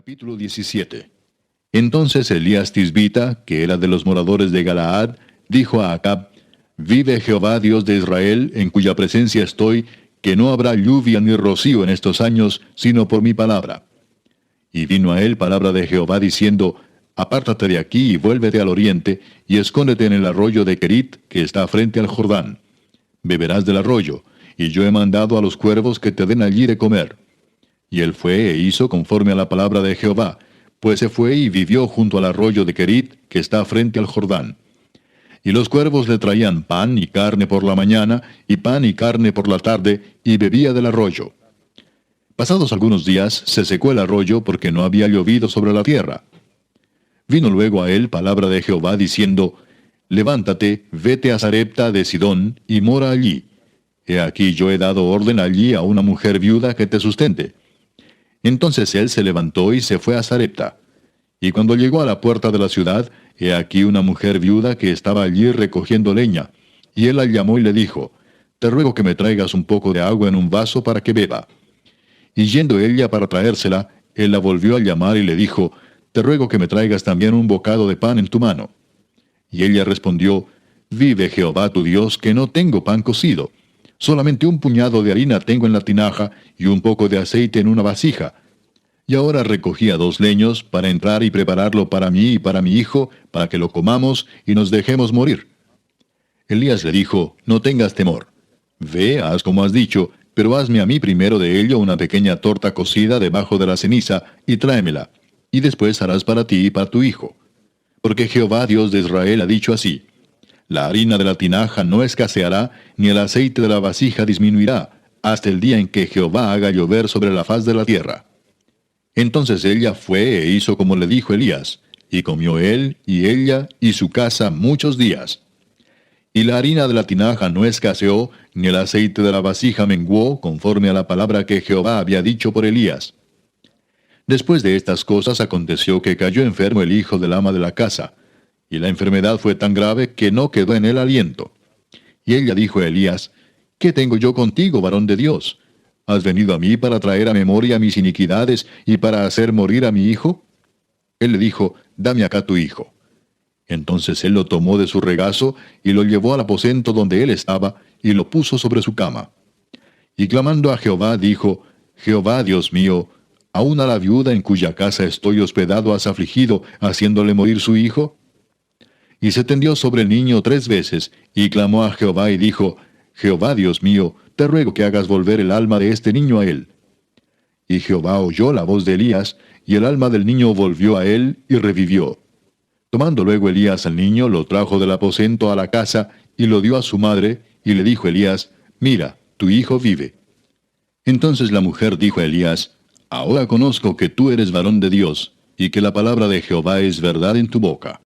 Capítulo 17. Entonces Elías Tisbita, que era de los moradores de Galaad, dijo a Acab: Vive Jehová Dios de Israel, en cuya presencia estoy, que no habrá lluvia ni rocío en estos años, sino por mi palabra. Y vino a él palabra de Jehová diciendo: Apártate de aquí y vuélvete al oriente, y escóndete en el arroyo de Querit, que está frente al Jordán. Beberás del arroyo, y yo he mandado a los cuervos que te den allí de comer. Y él fue e hizo conforme a la palabra de Jehová, pues se fue y vivió junto al arroyo de Querit, que está frente al Jordán. Y los cuervos le traían pan y carne por la mañana, y pan y carne por la tarde, y bebía del arroyo. Pasados algunos días se secó el arroyo porque no había llovido sobre la tierra. Vino luego a él palabra de Jehová diciendo: Levántate, vete a Sarepta de Sidón, y mora allí. He aquí yo he dado orden allí a una mujer viuda que te sustente. Entonces él se levantó y se fue a Sarepta. Y cuando llegó a la puerta de la ciudad, he aquí una mujer viuda que estaba allí recogiendo leña. Y él la llamó y le dijo: Te ruego que me traigas un poco de agua en un vaso para que beba. Y yendo ella para traérsela, él la volvió a llamar y le dijo: Te ruego que me traigas también un bocado de pan en tu mano. Y ella respondió: Vive Jehová tu Dios, que no tengo pan cocido. Solamente un puñado de harina tengo en la tinaja, y un poco de aceite en una vasija. Y ahora recogía 2 leños para entrar y prepararlo para mí y para mi hijo, para que lo comamos y nos dejemos morir. Elías le dijo: No tengas temor. Ve, haz como has dicho, pero hazme a mí primero de ello una pequeña torta cocida debajo de la ceniza, y tráemela, y después harás para ti y para tu hijo. Porque Jehová Dios de Israel ha dicho así: La harina de la tinaja no escaseará, ni el aceite de la vasija disminuirá, hasta el día en que Jehová haga llover sobre la faz de la tierra. Entonces ella fue e hizo como le dijo Elías, y comió él, y ella, y su casa muchos días. Y la harina de la tinaja no escaseó, ni el aceite de la vasija menguó, conforme a la palabra que Jehová había dicho por Elías. Después de estas cosas aconteció que cayó enfermo el hijo del ama de la casa, y la enfermedad fue tan grave que no quedó en él aliento. Y ella dijo a Elías: ¿Qué tengo yo contigo, varón de Dios? ¿Has venido a mí para traer a memoria mis iniquidades y para hacer morir a mi hijo? Él le dijo: Dame acá tu hijo. Entonces él lo tomó de su regazo y lo llevó al aposento donde él estaba, y lo puso sobre su cama. Y clamando a Jehová, dijo: Jehová Dios mío, ¿aún a la viuda en cuya casa estoy hospedado has afligido, haciéndole morir su hijo? Y se tendió sobre el niño 3 veces, y clamó a Jehová y dijo: Jehová Dios mío, te ruego que hagas volver el alma de este niño a él. Y Jehová oyó la voz de Elías, y el alma del niño volvió a él, y revivió. Tomando luego Elías al niño, lo trajo del aposento a la casa, y lo dio a su madre, y le dijo Elías: Mira, tu hijo vive. Entonces la mujer dijo a Elías: Ahora conozco que tú eres varón de Dios, y que la palabra de Jehová es verdad en tu boca.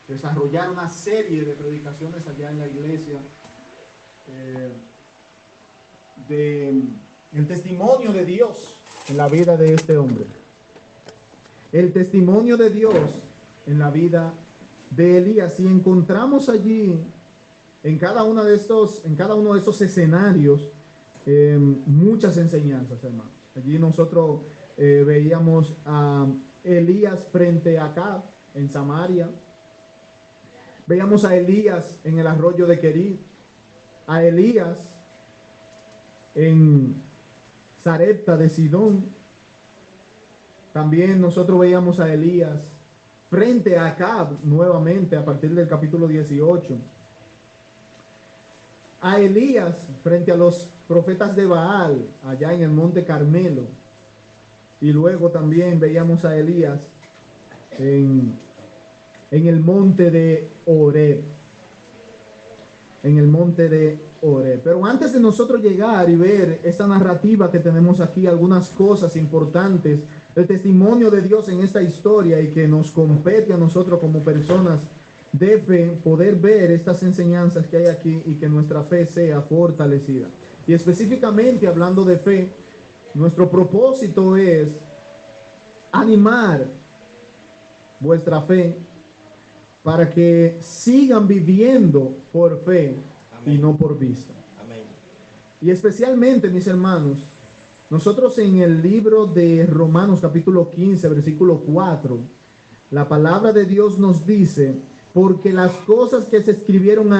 desarrollar una serie de predicaciones allá en la iglesia de el testimonio de Dios en la vida de este hombre. El testimonio de Dios en la vida de Elías. Y encontramos allí en cada uno de estos escenarios muchas enseñanzas, hermanos. Allí nosotros veíamos a Elías frente a Acab en Samaria. Veíamos a Elías en el arroyo de Querit, a Elías en Sarepta de Sidón. También nosotros veíamos a Elías frente a Acab nuevamente a partir del capítulo 18. A Elías frente a los profetas de Baal allá en el monte Carmelo. Y luego también veíamos a Elías en el monte de Horeb. En el monte de Horeb. Pero antes de nosotros llegar y ver esta narrativa que tenemos aquí, algunas cosas importantes, el testimonio de Dios en esta historia y que nos compete a nosotros como personas de fe, poder ver estas enseñanzas que hay aquí y que nuestra fe sea fortalecida. Y específicamente hablando de fe, nuestro propósito es animar vuestra fe para que sigan viviendo por fe. Amén. Y no por vista. Amén. Y especialmente, mis hermanos, nosotros en el libro de Romanos capítulo 15, versículo 4, la palabra de Dios nos dice: porque las cosas que se escribieron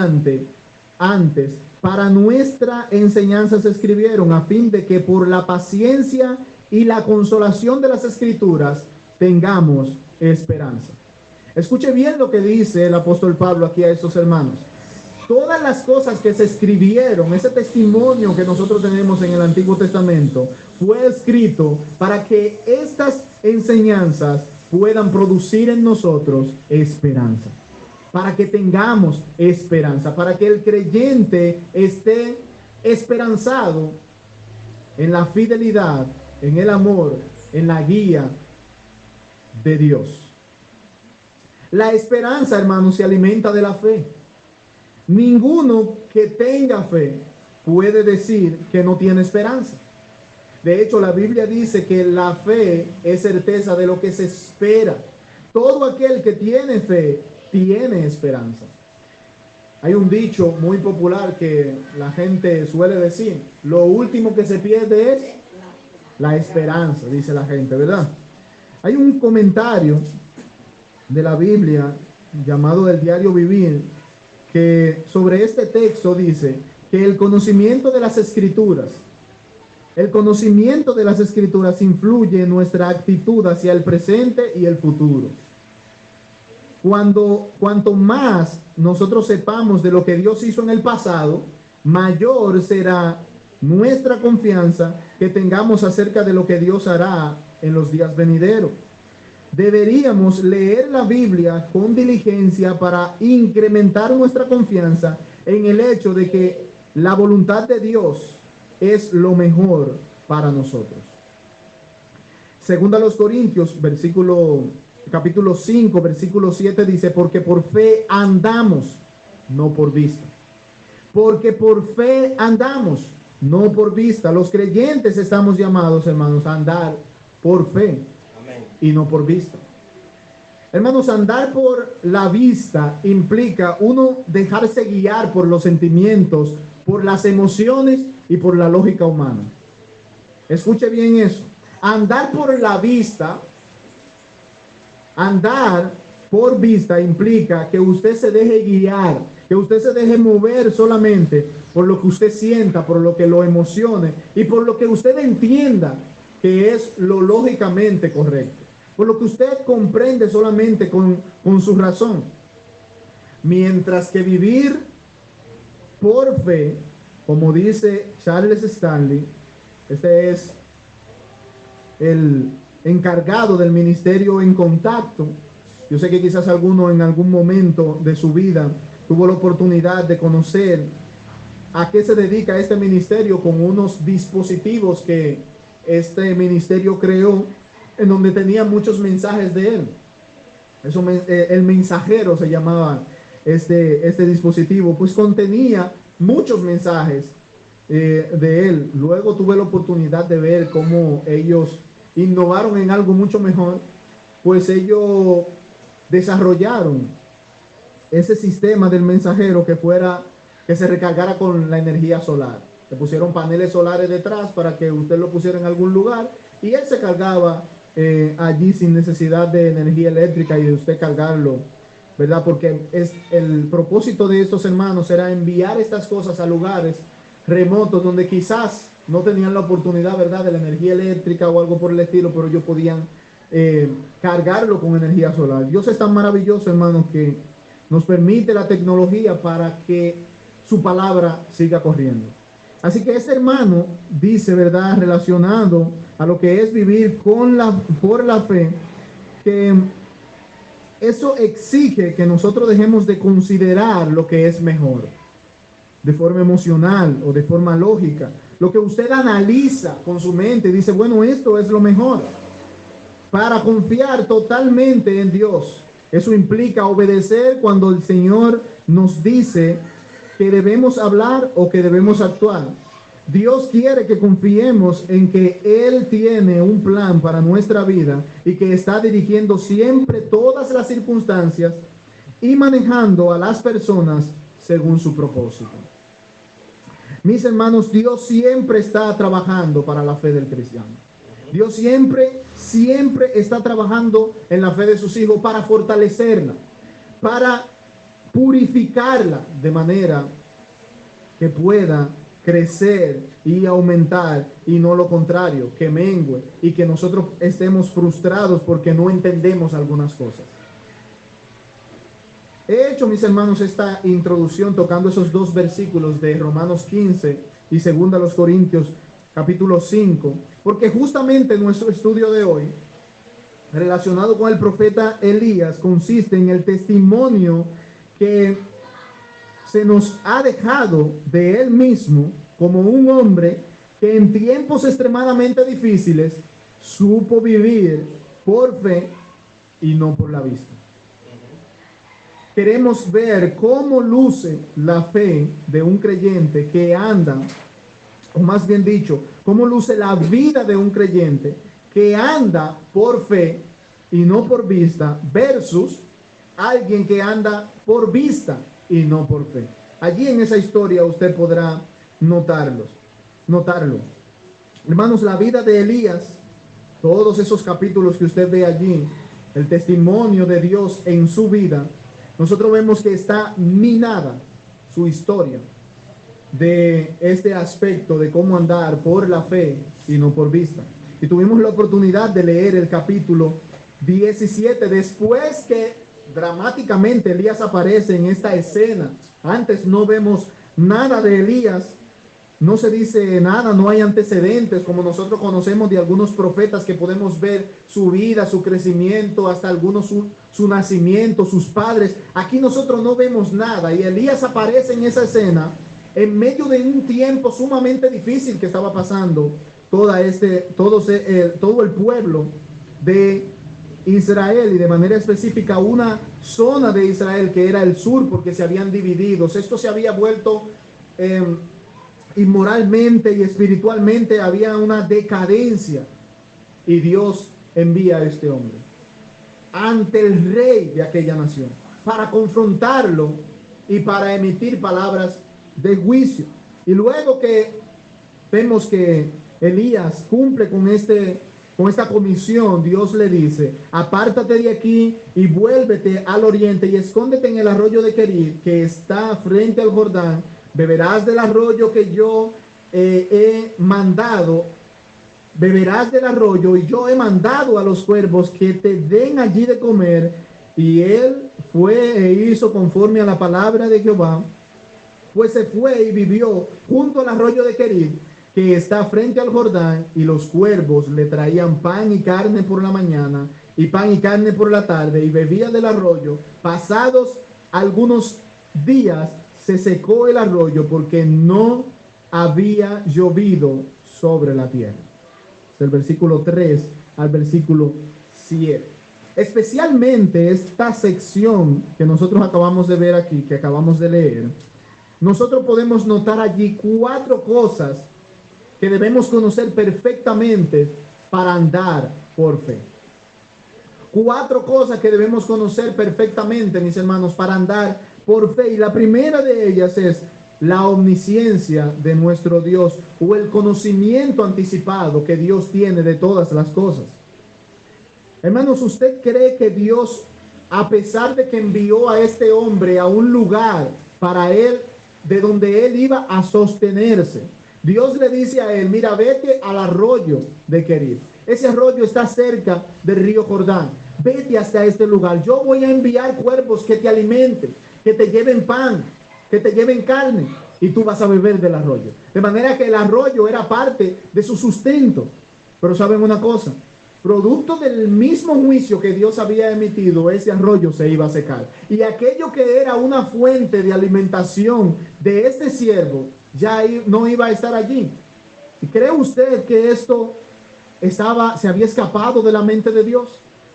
antes, para nuestra enseñanza se escribieron, a fin de que por la paciencia y la consolación de las Escrituras tengamos esperanza. Escuche bien lo que dice el apóstol Pablo aquí a estos hermanos. Todas las cosas que se escribieron, ese testimonio que nosotros tenemos en el Antiguo Testamento, fue escrito para que estas enseñanzas puedan producir en nosotros esperanza. Para que tengamos esperanza, para que el creyente esté esperanzado en la fidelidad, en el amor, en la guía de Dios. La esperanza, hermanos, se alimenta de la fe. Ninguno que tenga fe puede decir que no tiene esperanza. De hecho, la Biblia dice que la fe es certeza de lo que se espera. Todo aquel que tiene fe tiene esperanza. Hay un dicho muy popular que la gente suele decir: lo último que se pierde es la esperanza, dice la gente, ¿verdad? Hay un comentario de la Biblia llamado el Diario Vivir, que sobre este texto dice que el conocimiento de las Escrituras influye en nuestra actitud hacia el presente y el futuro. Cuanto más nosotros sepamos de lo que Dios hizo en el pasado, mayor será nuestra confianza que tengamos acerca de lo que Dios hará en los días venideros. Deberíamos leer la Biblia con diligencia para incrementar nuestra confianza en el hecho de que la voluntad de Dios es lo mejor para nosotros. Segunda a los Corintios, capítulo 5, versículo 7 dice: porque por fe andamos, no por vista. Porque por fe andamos, no por vista. Los creyentes estamos llamados, hermanos, a andar por fe. Amén. Y no por vista. Hermanos, andar por la vista implica uno dejarse guiar por los sentimientos, por las emociones y por la lógica humana. Escuche bien eso. Andar por la vista, andar por vista implica que usted se deje guiar, que usted se deje mover solamente por lo que usted sienta, por lo que lo emocione y por lo que usted entienda que es lo lógicamente correcto, por lo que usted comprende solamente con su razón. Mientras que vivir por fe, como dice Charles Stanley, este es el encargado del ministerio En Contacto. Yo sé que quizás alguno en algún momento de su vida tuvo la oportunidad de conocer a qué se dedica este ministerio con unos dispositivos que este ministerio creó, en donde tenía muchos mensajes de él. El mensajero se llamaba este dispositivo, pues contenía muchos mensajes de él. Luego tuve la oportunidad de ver cómo ellos innovaron en algo mucho mejor, pues ellos desarrollaron ese sistema del mensajero que se recargara con la energía solar. Le pusieron paneles solares detrás para que usted lo pusiera en algún lugar y él se cargaba allí sin necesidad de energía eléctrica y de usted cargarlo, ¿verdad? Porque el propósito de estos hermanos era enviar estas cosas a lugares remotos donde quizás no tenían la oportunidad, ¿verdad?, de la energía eléctrica o algo por el estilo, pero ellos podían cargarlo con energía solar. Dios es tan maravilloso, hermanos, que nos permite la tecnología para que su palabra siga corriendo. Así que este hermano dice, ¿verdad?, relacionado a lo que es vivir por la fe, que eso exige que nosotros dejemos de considerar lo que es mejor de forma emocional o de forma lógica. Lo que usted analiza con su mente, dice, bueno, esto es lo mejor, para confiar totalmente en Dios. Eso implica obedecer cuando el Señor nos dice que debemos hablar o que debemos actuar. Dios quiere que confiemos en que Él tiene un plan para nuestra vida y que está dirigiendo siempre todas las circunstancias y manejando a las personas según su propósito. Mis hermanos, Dios siempre está trabajando para la fe del cristiano. Dios siempre está trabajando en la fe de sus hijos para fortalecerla, para purificarla de manera que pueda crecer y aumentar, y no lo contrario, que mengue y que nosotros estemos frustrados porque no entendemos algunas cosas. He hecho, mis hermanos, esta introducción tocando esos dos versículos de Romanos 15 y 2 Corintios capítulo 5, porque justamente nuestro estudio de hoy, relacionado con el profeta Elías, consiste en el testimonio que se nos ha dejado de él mismo como un hombre que en tiempos extremadamente difíciles supo vivir por fe y no por la vista. Queremos ver cómo luce la fe de un creyente que anda, o más bien dicho, cómo luce la vida de un creyente que anda por fe y no por vista, versus alguien que anda por vista y no por fe. Allí en esa historia usted podrá notarlo. Hermanos, la vida de Elías, todos esos capítulos que usted ve allí, el testimonio de Dios en su vida, nosotros vemos que está minada su historia de este aspecto de cómo andar por la fe y no por vista. Y tuvimos la oportunidad de leer el capítulo 17, después que dramáticamente Elías aparece en esta escena. Antes no vemos nada de Elías, no se dice nada, no hay antecedentes como nosotros conocemos de algunos profetas que podemos ver su vida, su crecimiento, hasta algunos su nacimiento, sus padres. Aquí nosotros no vemos nada y Elías aparece en esa escena en medio de un tiempo sumamente difícil que estaba pasando todo el pueblo de Israel, y de manera específica una zona de Israel que era el sur, porque se habían dividido. Esto se había vuelto inmoralmente y espiritualmente, había una decadencia, y Dios envía a este hombre ante el rey de aquella nación para confrontarlo y para emitir palabras de juicio. Y luego que vemos que Elías cumple con esta comisión, Dios le dice: apártate de aquí y vuélvete al oriente y escóndete en el arroyo de Querit, que está frente al Jordán. Beberás del arroyo que yo he mandado, beberás del arroyo, y yo he mandado a los cuervos que te den allí de comer. Y él fue e hizo conforme a la palabra de Jehová, pues se fue y vivió junto al arroyo de Querit, que está frente al Jordán, y los cuervos le traían pan y carne por la mañana y pan y carne por la tarde, y bebía del arroyo. Pasados algunos días se secó el arroyo porque no había llovido sobre la tierra. Del versículo 3 al versículo 7. Especialmente esta sección que nosotros acabamos de ver aquí, que acabamos de leer, nosotros podemos notar allí 4 cosas que debemos conocer perfectamente para andar por fe. 4 cosas que debemos conocer perfectamente, mis hermanos, para andar por fe. Y la primera de ellas es la omnisciencia de nuestro Dios, o el conocimiento anticipado que Dios tiene de todas las cosas. Hermanos, ¿usted cree que Dios, a pesar de que envió a este hombre a un lugar para él, de donde él iba a sostenerse, Dios le dice a él, mira, vete al arroyo de Querit. Ese arroyo está cerca del río Jordán. Vete hasta este lugar. Yo voy a enviar cuervos que te alimenten, que te lleven pan, que te lleven carne, y tú vas a beber del arroyo. De manera que el arroyo era parte de su sustento. Pero ¿saben una cosa? Producto del mismo juicio que Dios había emitido, ese arroyo se iba a secar. Y aquello que era una fuente de alimentación de este siervo, ya no iba a estar allí. ¿Y cree usted que esto se había escapado de la mente de Dios?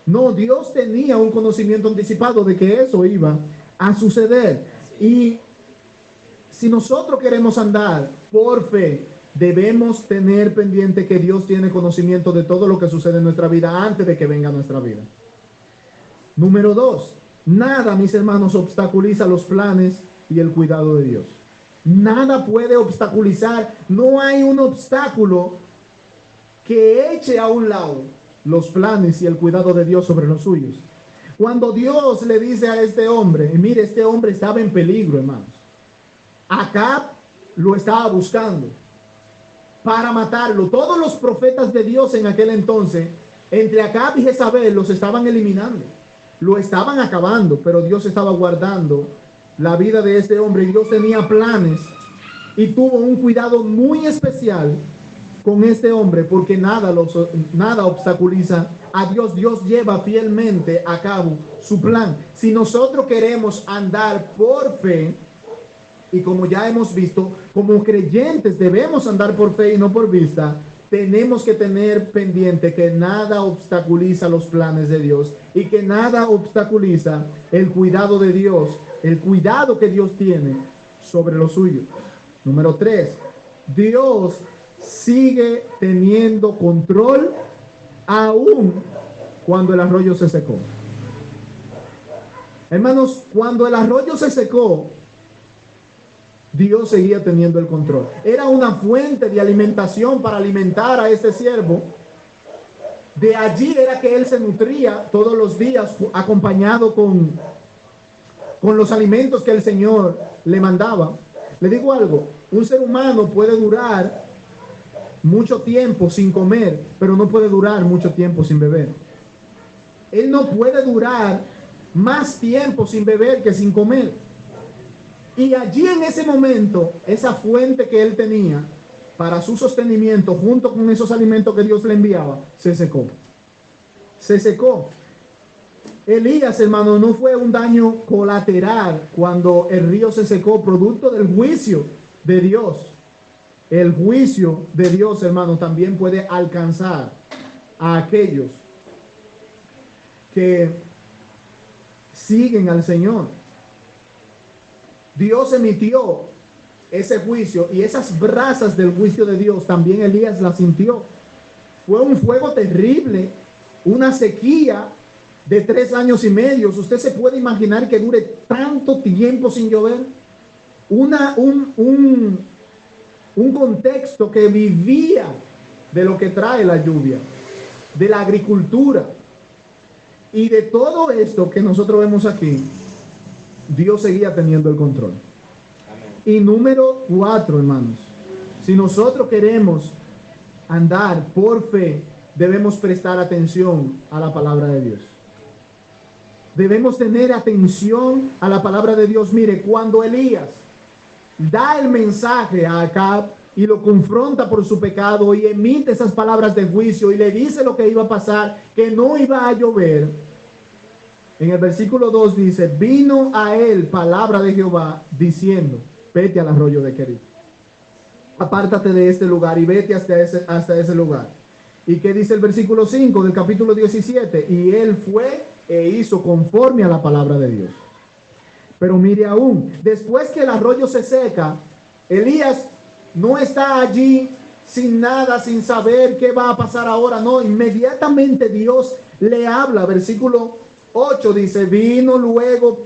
No, Dios tenía un conocimiento anticipado de que eso iba a suceder. Y si nosotros queremos andar por fe, debemos tener pendiente que Dios tiene conocimiento de todo lo que sucede en nuestra vida antes de que venga nuestra vida. Número 2, nada, mis hermanos, obstaculiza los planes y el cuidado de Dios. Nada puede obstaculizar, no hay un obstáculo que eche a un lado los planes y el cuidado de Dios sobre los suyos. Cuando Dios le dice a este hombre, y mire, este hombre estaba en peligro, hermanos. Acab lo estaba buscando para matarlo. Todos los profetas de Dios en aquel entonces, entre Acab y Jezabel, los estaban eliminando, lo estaban acabando, pero Dios estaba guardando la vida de este hombre. Dios tenía planes y tuvo un cuidado muy especial con este hombre, porque nada obstaculiza a Dios. Dios lleva fielmente a cabo su plan. Si nosotros queremos andar por fe, y como ya hemos visto, como creyentes debemos andar por fe y no por vista, tenemos que tener pendiente que nada obstaculiza los planes de Dios y que nada obstaculiza el cuidado de Dios, el cuidado que Dios tiene sobre lo suyo. Número 3, Dios sigue teniendo control aún cuando el arroyo se secó. Hermanos, cuando el arroyo se secó, Dios seguía teniendo el control. Era una fuente de alimentación para alimentar a este siervo. De allí era que él se nutría todos los días, acompañado con los alimentos que el Señor le mandaba. Le digo algo, un ser humano puede durar mucho tiempo sin comer, pero no puede durar mucho tiempo sin beber. Él no puede durar más tiempo sin beber que sin comer. Y allí en ese momento, esa fuente que él tenía para su sostenimiento, junto con esos alimentos que Dios le enviaba, se secó. Se secó. Elías, hermano, no fue un daño colateral cuando el río se secó, producto del juicio de Dios. El juicio de Dios, hermano, también puede alcanzar a aquellos que siguen al Señor. Dios emitió ese juicio y esas brasas del juicio de Dios también Elías las sintió. Fue un fuego terrible, una sequía de 3 años y medio. Usted se puede imaginar que dure tanto tiempo sin llover. Un contexto que vivía de lo que trae la lluvia, de la agricultura y de todo esto que nosotros vemos aquí. Dios seguía teniendo el control. Amén. Y número 4, hermanos, si nosotros queremos andar por fe, debemos prestar atención a la palabra de Dios. Debemos tener atención a la palabra de Dios. Mire, cuando Elías da el mensaje a Acab y lo confronta por su pecado y emite esas palabras de juicio y le dice lo que iba a pasar, que no iba a llover, en el versículo 2 dice, vino a él palabra de Jehová diciendo, vete al arroyo de Querit, apártate de este lugar y vete hasta ese lugar. ¿Y qué dice el versículo 5 del capítulo 17? Y él fue e hizo conforme a la palabra de Dios. Pero mire aún, después que el arroyo se seca, Elías no está allí sin nada, sin saber qué va a pasar ahora. No, inmediatamente Dios le habla. Versículo 8 dice, vino luego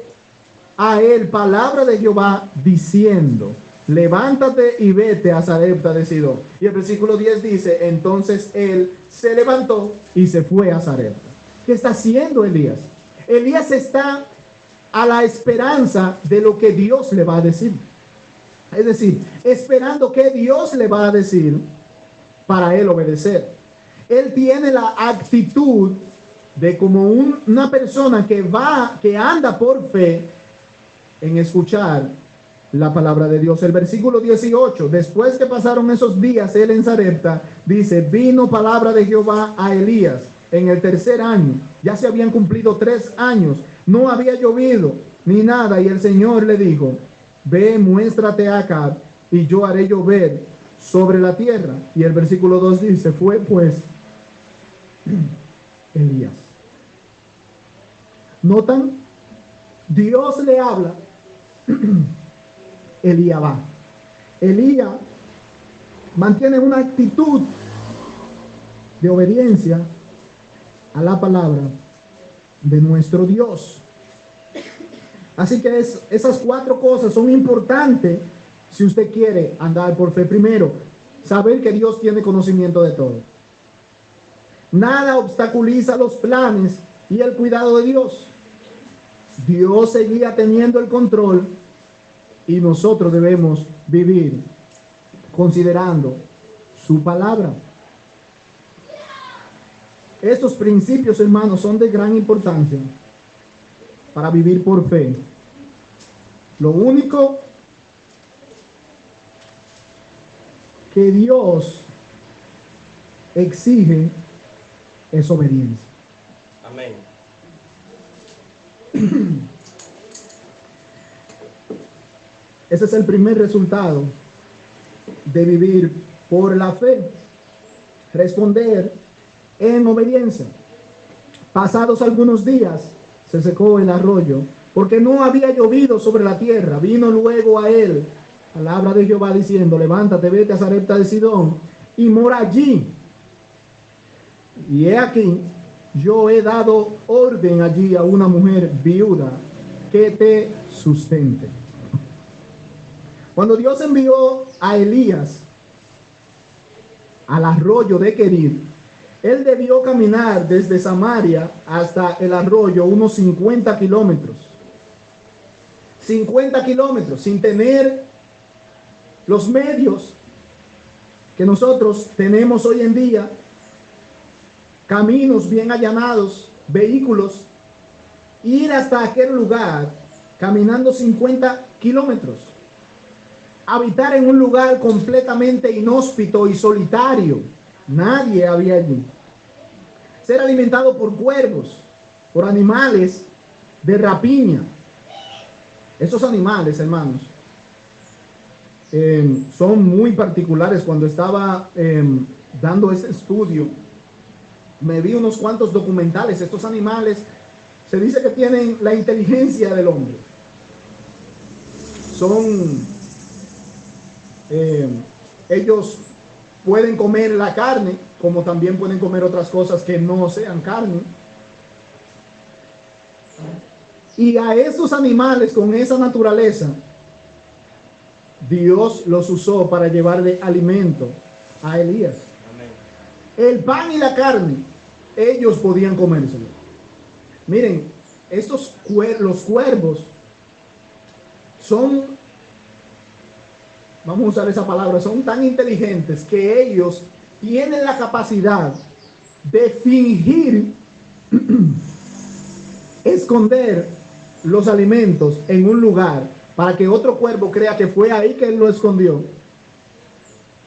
a él palabra de Jehová diciendo, levántate y vete a Sarepta de Sidón. Y el versículo 10 dice, entonces él se levantó y se fue a Sarepta. ¿Qué está haciendo Elías? Elías está a la esperanza de lo que Dios le va a decir. Es decir, esperando que Dios le va a decir para él obedecer. Él tiene la actitud de como una persona que anda por fe en escuchar la palabra de Dios. El versículo 18, después que pasaron esos días él en Sarepta, dice, vino palabra de Jehová a Elías en el tercer año. Ya se habían cumplido 3 años, no había llovido ni nada, y el Señor le dijo, ve, muéstrate a Acab, y yo haré llover sobre la tierra. Y el versículo 2 dice, fue pues Elías. ¿Notan? Dios le habla, Elías va. Elías mantiene una actitud de obediencia a la palabra de nuestro Dios. Así que esas 4 cosas son importantes si usted quiere andar por fe. Primero, saber que Dios tiene conocimiento de todo. Nada obstaculiza los planes y el cuidado de Dios. Dios seguía teniendo el control y nosotros debemos vivir considerando su palabra. Estos principios, hermanos, son de gran importancia para vivir por fe. Lo único que Dios exige es obediencia. Amén. Ese es el primer resultado de vivir por la fe. Responder en obediencia. Pasados algunos días, se secó el arroyo, porque no había llovido sobre la tierra. Vino luego a él palabra de Jehová diciendo, levántate, vete a Sarepta de Sidón y mora allí. Y he aquí, yo he dado orden allí a una mujer viuda que te sustente. Cuando Dios envió a Elías al arroyo de Querid, él debió caminar desde Samaria hasta el arroyo unos 50 kilómetros. 50 kilómetros sin tener los medios que nosotros tenemos hoy en día, caminos bien allanados, vehículos, ir hasta aquel lugar caminando 50 kilómetros. Habitar en un lugar completamente inhóspito y solitario. Nadie había allí. Ser alimentado por cuervos, por animales de rapiña. Esos animales, hermanos, son muy particulares. Cuando estaba dando ese estudio, me vi unos cuantos documentales. Estos animales se dice que tienen la inteligencia del hombre. Ellos pueden comer la carne, como también pueden comer otras cosas que no sean carne. Y a esos animales con esa naturaleza, Dios los usó para llevarle alimento a Elías. Amén. El pan y la carne, ellos podían comérselo. Miren, los cuervos son, vamos a usar esa palabra, son tan inteligentes que ellos tienen la capacidad de fingir esconder los alimentos en un lugar para que otro cuervo crea que fue ahí que él lo escondió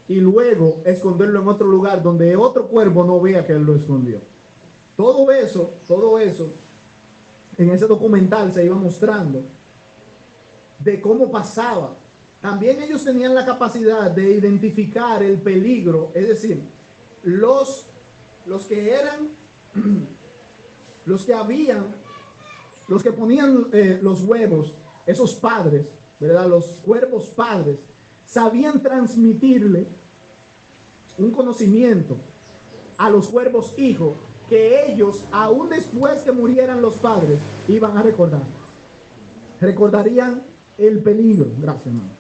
y luego esconderlo en otro lugar donde otro cuervo no vea que él lo escondió. Todo eso en ese documental se iba mostrando de cómo pasaba. También ellos tenían la capacidad de identificar el peligro, es decir, los que habían los que ponían los huevos, esos padres, ¿verdad? Los cuervos padres, sabían transmitirle un conocimiento a los cuervos hijos que ellos, aún después que murieran los padres, iban a recordar. Recordarían el peligro. Gracias, hermano.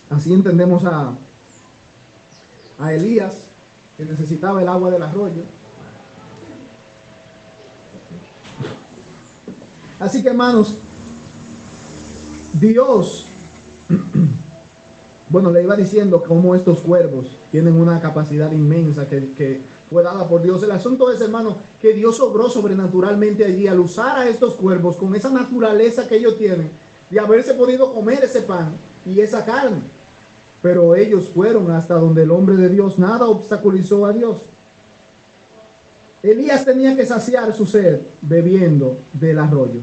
Así entendemos a Elías, que necesitaba el agua del arroyo. Así que, hermanos, Dios, bueno, le iba diciendo cómo estos cuervos tienen una capacidad inmensa que fue dada por Dios. El asunto es, hermano, que Dios obró sobrenaturalmente allí al usar a estos cuervos con esa naturaleza que ellos tienen de haberse podido comer ese pan y esa carne. Pero ellos fueron hasta donde el hombre de Dios, nada obstaculizó a Dios. Elías tenía que saciar su sed bebiendo del arroyo.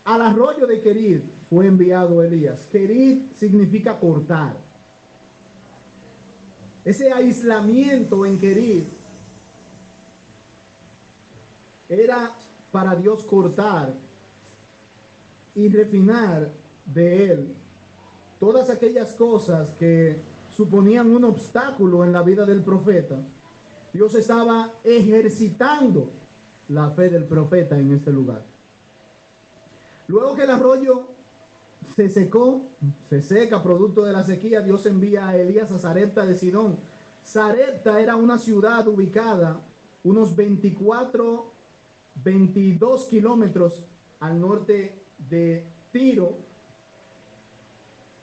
Al arroyo de Querid fue enviado Elías. Querid significa cortar. Ese aislamiento en Querid era para Dios cortar y refinar de él todas aquellas cosas que suponían un obstáculo en la vida del profeta. Dios estaba ejercitando la fe del profeta en este lugar. Luego que el arroyo se seca producto de la sequía, Dios envía a Elías a Sarepta de Sidón. Sarepta era una ciudad ubicada unos 22 kilómetros al norte de Tiro,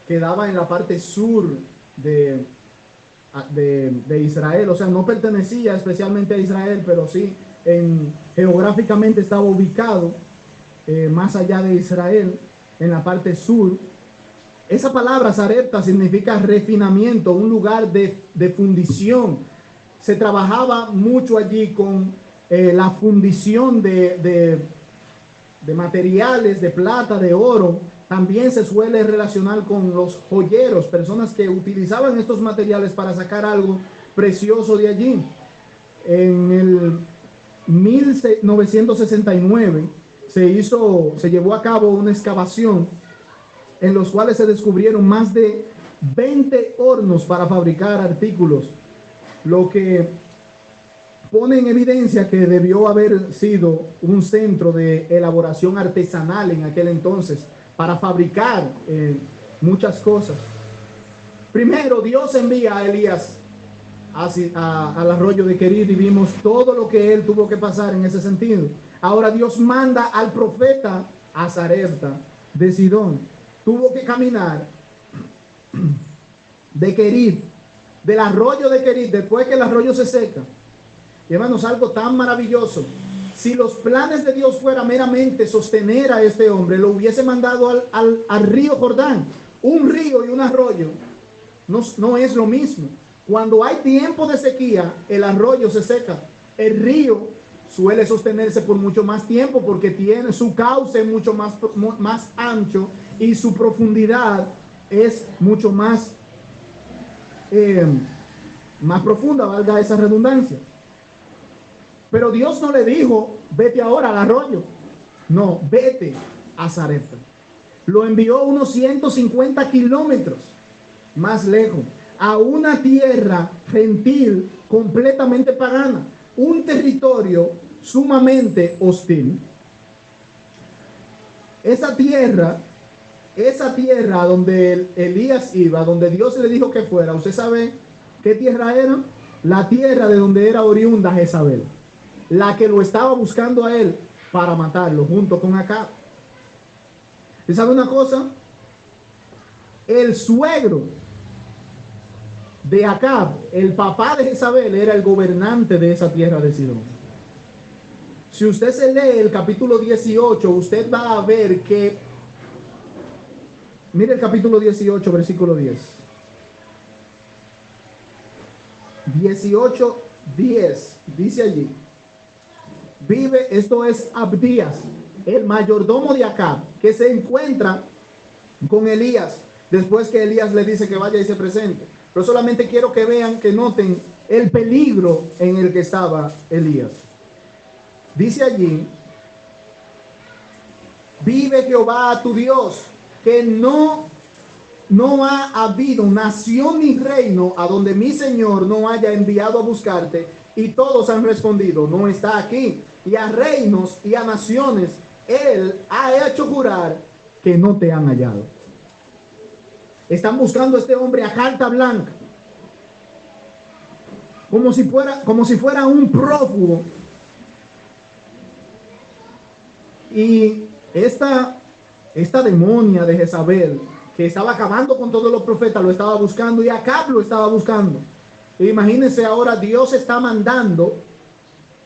quedaba en la parte sur de Israel. O sea, no pertenecía especialmente a Israel, pero sí geográficamente estaba ubicado más allá de Israel, en la parte sur. Esa palabra Sarepta significa refinamiento, un lugar de fundición. Se trabajaba mucho allí con la fundición de materiales, de plata, de oro. También se suele relacionar con los joyeros, personas que utilizaban estos materiales para sacar algo precioso de allí. En el 1969 se llevó a cabo una excavación en los cuales se descubrieron más de 20 hornos para fabricar artículos, lo que pone en evidencia que debió haber sido un centro de elaboración artesanal en aquel entonces para fabricar muchas cosas. Primero, Dios envía a Elías al arroyo de Querid y vimos todo lo que él tuvo que pasar en ese sentido. Ahora Dios manda al profeta a Sarepta de Sidón. Tuvo que caminar de Querid, del arroyo de Querid, después que el arroyo se seca. Y hermanos, algo tan maravilloso. Si los planes de Dios fuera meramente sostener a este hombre, lo hubiese mandado al río Jordán. Un río y un arroyo no es lo mismo. Cuando hay tiempo de sequía, el arroyo se seca. El río suele sostenerse por mucho más tiempo porque tiene su cauce mucho más ancho y su profundidad es mucho más profunda, valga esa redundancia. Pero Dios no le dijo, vete ahora al arroyo. No, vete a Sarepta. Lo envió unos 150 kilómetros más lejos, a una tierra gentil completamente pagana, un territorio sumamente hostil. Esa tierra donde Elías iba, donde Dios le dijo que fuera, ¿usted sabe qué tierra era? La tierra de donde era oriunda Jezabel, la que lo estaba buscando a él para matarlo junto con Acab. ¿Y sabe una cosa? El suegro de Acab, el papá de Jezabel, era el gobernante de esa tierra de Sidón. Si usted se lee el capítulo 18, usted va a ver que, mire el capítulo 18, versículo 10. 18:10, dice allí, vive, esto es Abdías, el mayordomo de Acab, que se encuentra con Elías, después que Elías le dice que vaya y se presente. Pero solamente quiero que vean, que noten el peligro en el que estaba Elías. Dice allí: vive Jehová tu Dios, que no ha habido nación ni reino a donde mi Señor no haya enviado a buscarte. Y todos han respondido: no está aquí. Y a reinos y a naciones Él ha hecho jurar que no te han hallado. Están buscando a este hombre a carta blanca, como si fuera un prófugo. Y esta demonia de Jezabel, que estaba acabando con todos los profetas, lo estaba buscando, y Acab lo estaba buscando. Imagínense ahora, Dios está mandando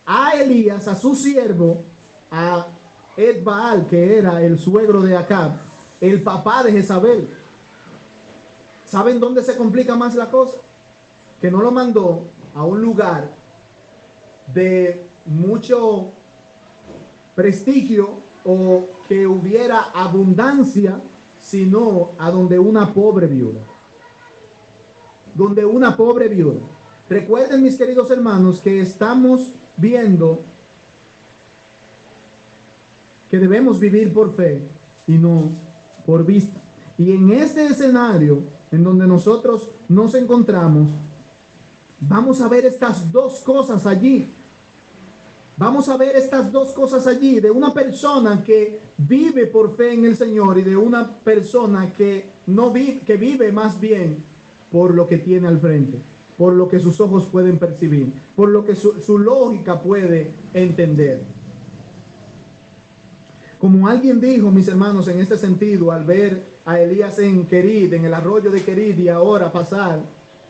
a Elías, a su siervo, a Ed-Baal, que era el suegro de Acab, el papá de Jezabel. ¿Saben dónde se complica más la cosa? Que no lo mandó a un lugar de mucho prestigio o que hubiera abundancia, sino a donde una pobre viuda. Donde una pobre viuda. Recuerden, mis queridos hermanos, que estamos viendo que debemos vivir por fe y no por vista. Y en este escenario en donde nosotros nos encontramos, vamos a ver estas dos cosas allí. Vamos a ver estas dos cosas allí, de una persona que vive por fe en el Señor y de una persona que no vive, que vive más bien por lo que tiene al frente, por lo que sus ojos pueden percibir, por lo que su lógica puede entender. Como alguien dijo, mis hermanos, en este sentido, al ver a Elías en Querid, en el arroyo de Querid, y ahora pasar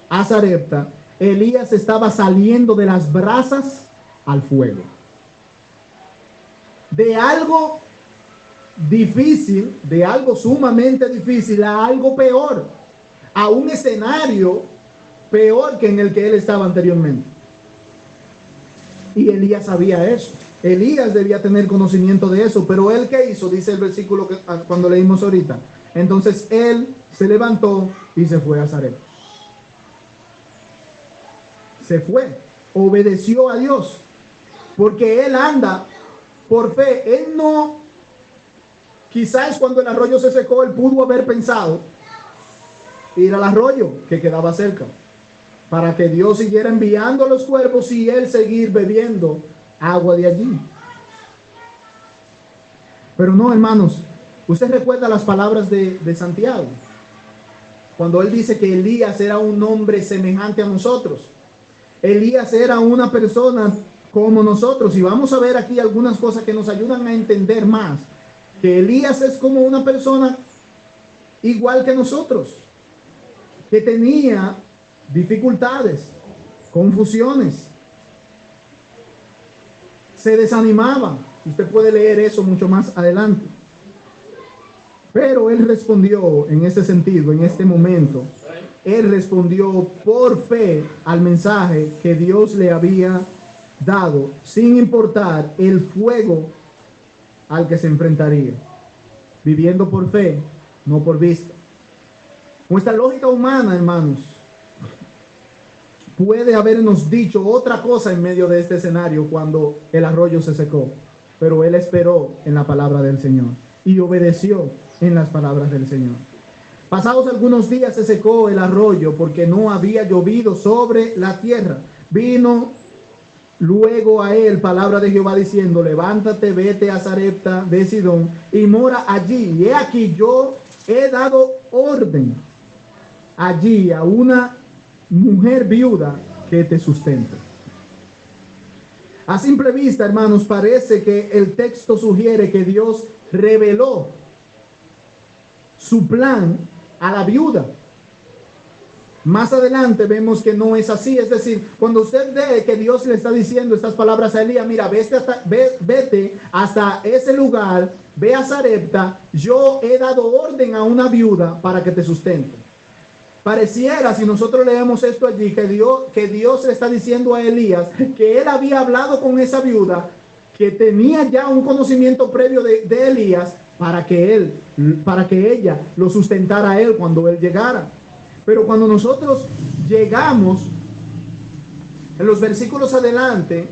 a Sarepta, Elías estaba saliendo de las brasas al fuego. De algo difícil, de algo sumamente difícil, a algo peor, a un escenario peor que en el que él estaba anteriormente. Y Elías sabía eso. Elías debía tener conocimiento de eso, pero él, ¿qué hizo? Dice el versículo que cuando leímos ahorita. Entonces él se levantó y se fue a Sarepta. Se fue, obedeció a Dios, porque él anda por fe. Él no, quizás cuando el arroyo se secó, él pudo haber pensado ir al arroyo que quedaba cerca, para que Dios siguiera enviando los cuervos y él seguir bebiendo agua de allí. Pero no, hermanos, usted recuerda las palabras de Santiago, cuando él dice que Elías era un hombre semejante a nosotros. Elías era una persona como nosotros, y vamos a ver aquí algunas cosas que nos ayudan a entender más que Elías es como una persona igual que nosotros, que tenía dificultades, confusiones, se desanimaba. Usted puede leer eso mucho más adelante. Pero él respondió en este sentido, en este momento, él respondió por fe al mensaje que Dios le había dado, sin importar el fuego al que se enfrentaría, viviendo por fe, no por vista. Nuestra lógica humana, hermanos, puede habernos dicho otra cosa en medio de este escenario cuando el arroyo se secó, pero él esperó en la palabra del Señor y obedeció en las palabras del Señor. Pasados algunos días se secó el arroyo porque no había llovido sobre la tierra. Vino luego a él palabra de Jehová diciendo: levántate, vete a Sarepta de Sidón y mora allí. Y he aquí, yo he dado orden allí a una mujer viuda que te sustente. A simple vista, hermanos, parece que el texto sugiere que Dios reveló su plan a la viuda. Más adelante vemos que no es así. Es decir, cuando usted ve que Dios le está diciendo estas palabras a Elías: mira, vete hasta ese lugar, ve a Sarepta, yo he dado orden a una viuda para que te sustente. Pareciera, si nosotros leemos esto allí, que Dios le está diciendo a Elías que él había hablado con esa viuda, que tenía ya un conocimiento previo de Elías, para que ella lo sustentara a él cuando él llegara. Pero cuando nosotros llegamos En los versículos adelante,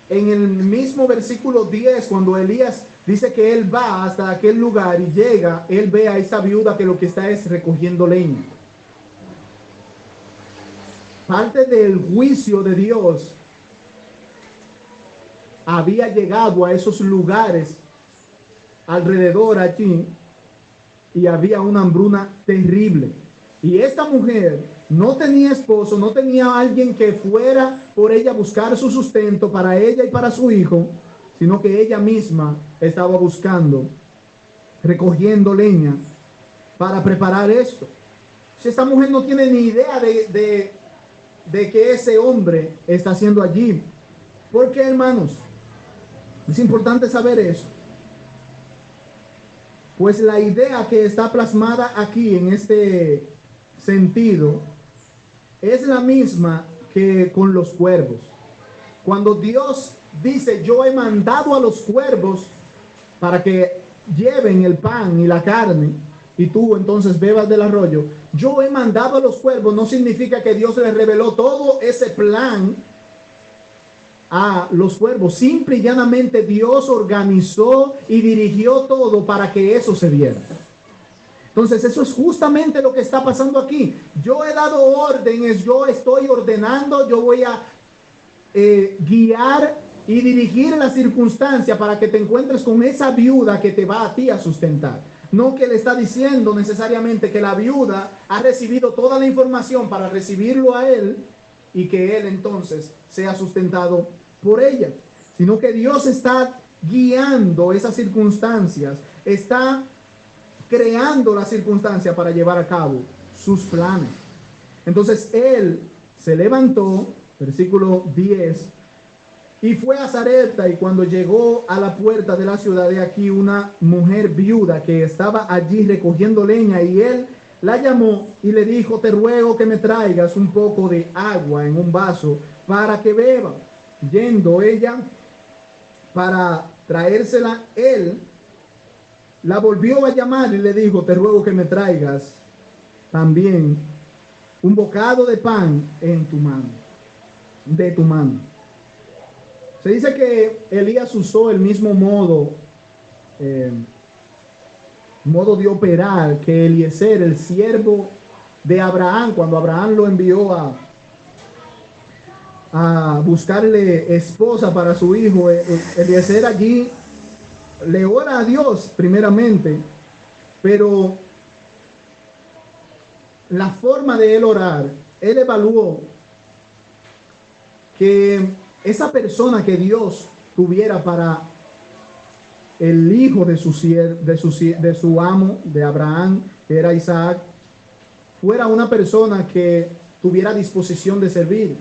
en el mismo versículo 10, cuando Elías dice que él va hasta aquel lugar y llega, él ve a esa viuda que lo que está es recogiendo leña. Parte del juicio de Dios había llegado a esos lugares alrededor allí y había una hambruna terrible. Y esta mujer no tenía esposo, no tenía alguien que fuera por ella a buscar su sustento para ella y para su hijo, sino que ella misma estaba buscando, recogiendo leña para preparar esto. Si esta mujer no tiene ni idea de que ese hombre está haciendo allí. ¿Por qué, hermanos? Es importante saber eso. Pues la idea que está plasmada aquí en este sentido es la misma que con los cuervos. Cuando Dios dice, yo he mandado a los cuervos para que lleven el pan y la carne y tú entonces bebas del arroyo, yo he mandado a los cuervos, no significa que Dios les reveló todo ese plan a los cuervos. Simple y llanamente Dios organizó y dirigió todo para que eso se diera. Entonces eso es justamente lo que está pasando aquí. Yo he dado órdenes, yo estoy ordenando, yo voy a guiar y dirigir la circunstancia para que te encuentres con esa viuda que te va a ti a sustentar. No que le está diciendo necesariamente que la viuda ha recibido toda la información para recibirlo a él y que él entonces sea sustentado por ella, sino que Dios está guiando esas circunstancias, está creando la circunstancia para llevar a cabo sus planes. Entonces él se levantó, versículo 10, y fue a Sarepta, y cuando llegó a la puerta de la ciudad, de aquí una mujer viuda que estaba allí recogiendo leña, y él la llamó y le dijo, te ruego que me traigas un poco de agua en un vaso para que beba. Yendo ella para traérsela, él la volvió a llamar y le dijo, te ruego que me traigas también un bocado de pan en tu mano, de tu mano. Se dice que Elías usó el mismo modo de operar que Eliezer, el siervo de Abraham, cuando Abraham lo envió a buscarle esposa para su hijo. Eliezer allí le ora a Dios primeramente, pero la forma de él orar, él evaluó que esa persona que Dios tuviera para el hijo de su amo, de Abraham, que era Isaac, fuera una persona que tuviera disposición de servir,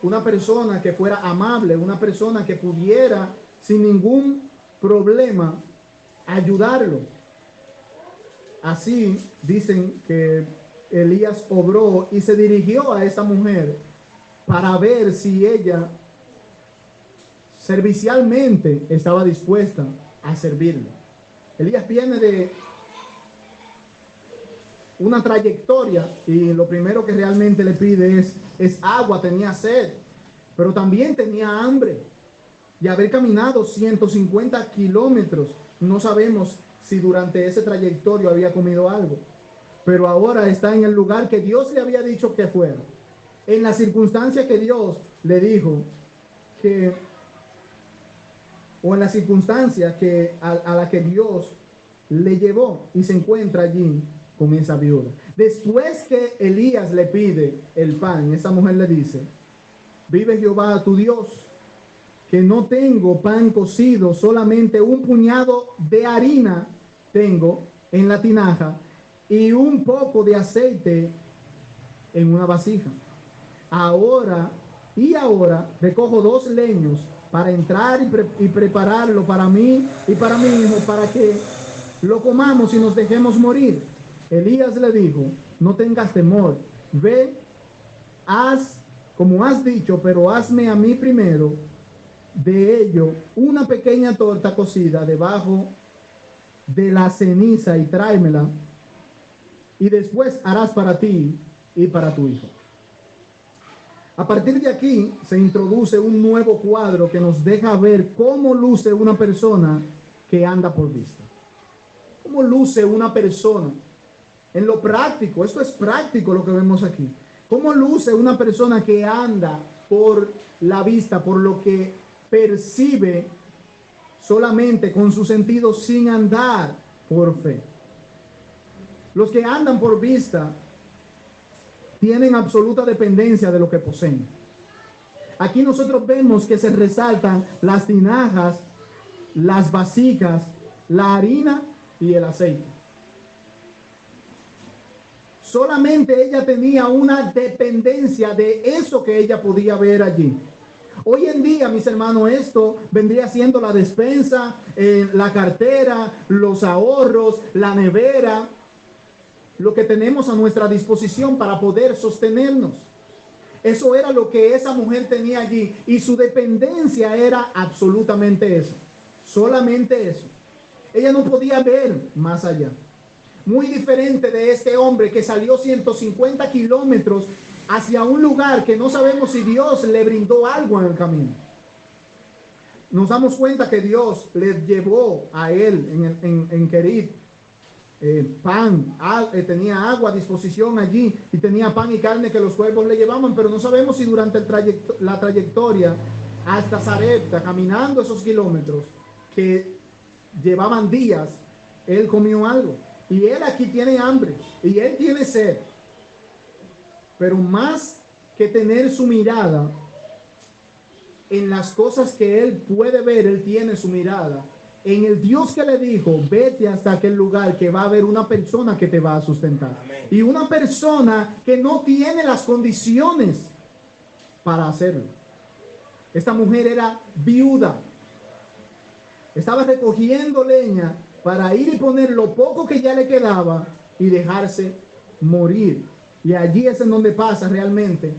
una persona que fuera amable, una persona que pudiera sin ningún problema ayudarlo. Así dicen que Elías obró y se dirigió a esa mujer para ver si ella servicialmente estaba dispuesta a servirle. Elías viene de una trayectoria y lo primero que realmente le pide es agua. Tenía sed, pero también tenía hambre. Y haber caminado 150 kilómetros, no sabemos si durante ese trayectorio había comido algo, pero ahora está en el lugar que Dios le había dicho que fuera, en la circunstancia que Dios le dijo que, o en la circunstancia que a la que Dios le llevó, y se encuentra allí con esa viuda. Después que Elías le pide el pan, esa mujer le dice, vive Jehová tu Dios, que no tengo pan cocido, solamente un puñado de harina tengo en la tinaja y un poco de aceite en una vasija. Ahora recojo 2 leños para entrar y prepararlo para mí y para mi hijo, para que lo comamos y nos dejemos morir. Elías le dijo, no tengas temor, ve, haz como has dicho, pero hazme a mí primero de ello una pequeña torta cocida debajo de la ceniza y tráemela, y después harás para ti y para tu hijo. A partir de aquí se introduce un nuevo cuadro que nos deja ver cómo luce una persona que anda por vista. ¿Cómo luce una persona? En lo práctico, esto es práctico lo que vemos aquí. ¿Cómo luce una persona que anda por la vista, por lo que percibe solamente con sus sentidos sin andar por fe? Los que andan por vista tienen absoluta dependencia de lo que poseen. Aquí nosotros vemos que se resaltan las tinajas, las vasijas, la harina y el aceite. Solamente ella tenía una dependencia de eso que ella podía ver allí. Hoy en día, mis hermanos, esto vendría siendo la despensa, la cartera, los ahorros, la nevera, lo que tenemos a nuestra disposición para poder sostenernos. Eso era lo que esa mujer tenía allí, y su dependencia era absolutamente eso, solamente eso. Ella no podía ver más allá. Muy diferente de este hombre que salió 150 kilómetros hacia un lugar que no sabemos si Dios le brindó algo en el camino. Nos damos cuenta que Dios le llevó a él en Kerit pan, tenía agua a disposición allí, y tenía pan y carne que los cuervos le llevaban, pero no sabemos si durante la trayectoria hasta Sarepta, caminando esos kilómetros que llevaban días, él comió algo. Y él aquí tiene hambre y él tiene sed, pero más que tener su mirada en las cosas que él puede ver, él tiene su mirada en el Dios que le dijo: vete hasta aquel lugar que va a haber una persona que te va a sustentar. Amén. Y una persona que no tiene las condiciones para hacerlo. Esta mujer era viuda, estaba recogiendo leña para ir y poner lo poco que ya le quedaba y dejarse morir. Y allí es en donde pasa realmente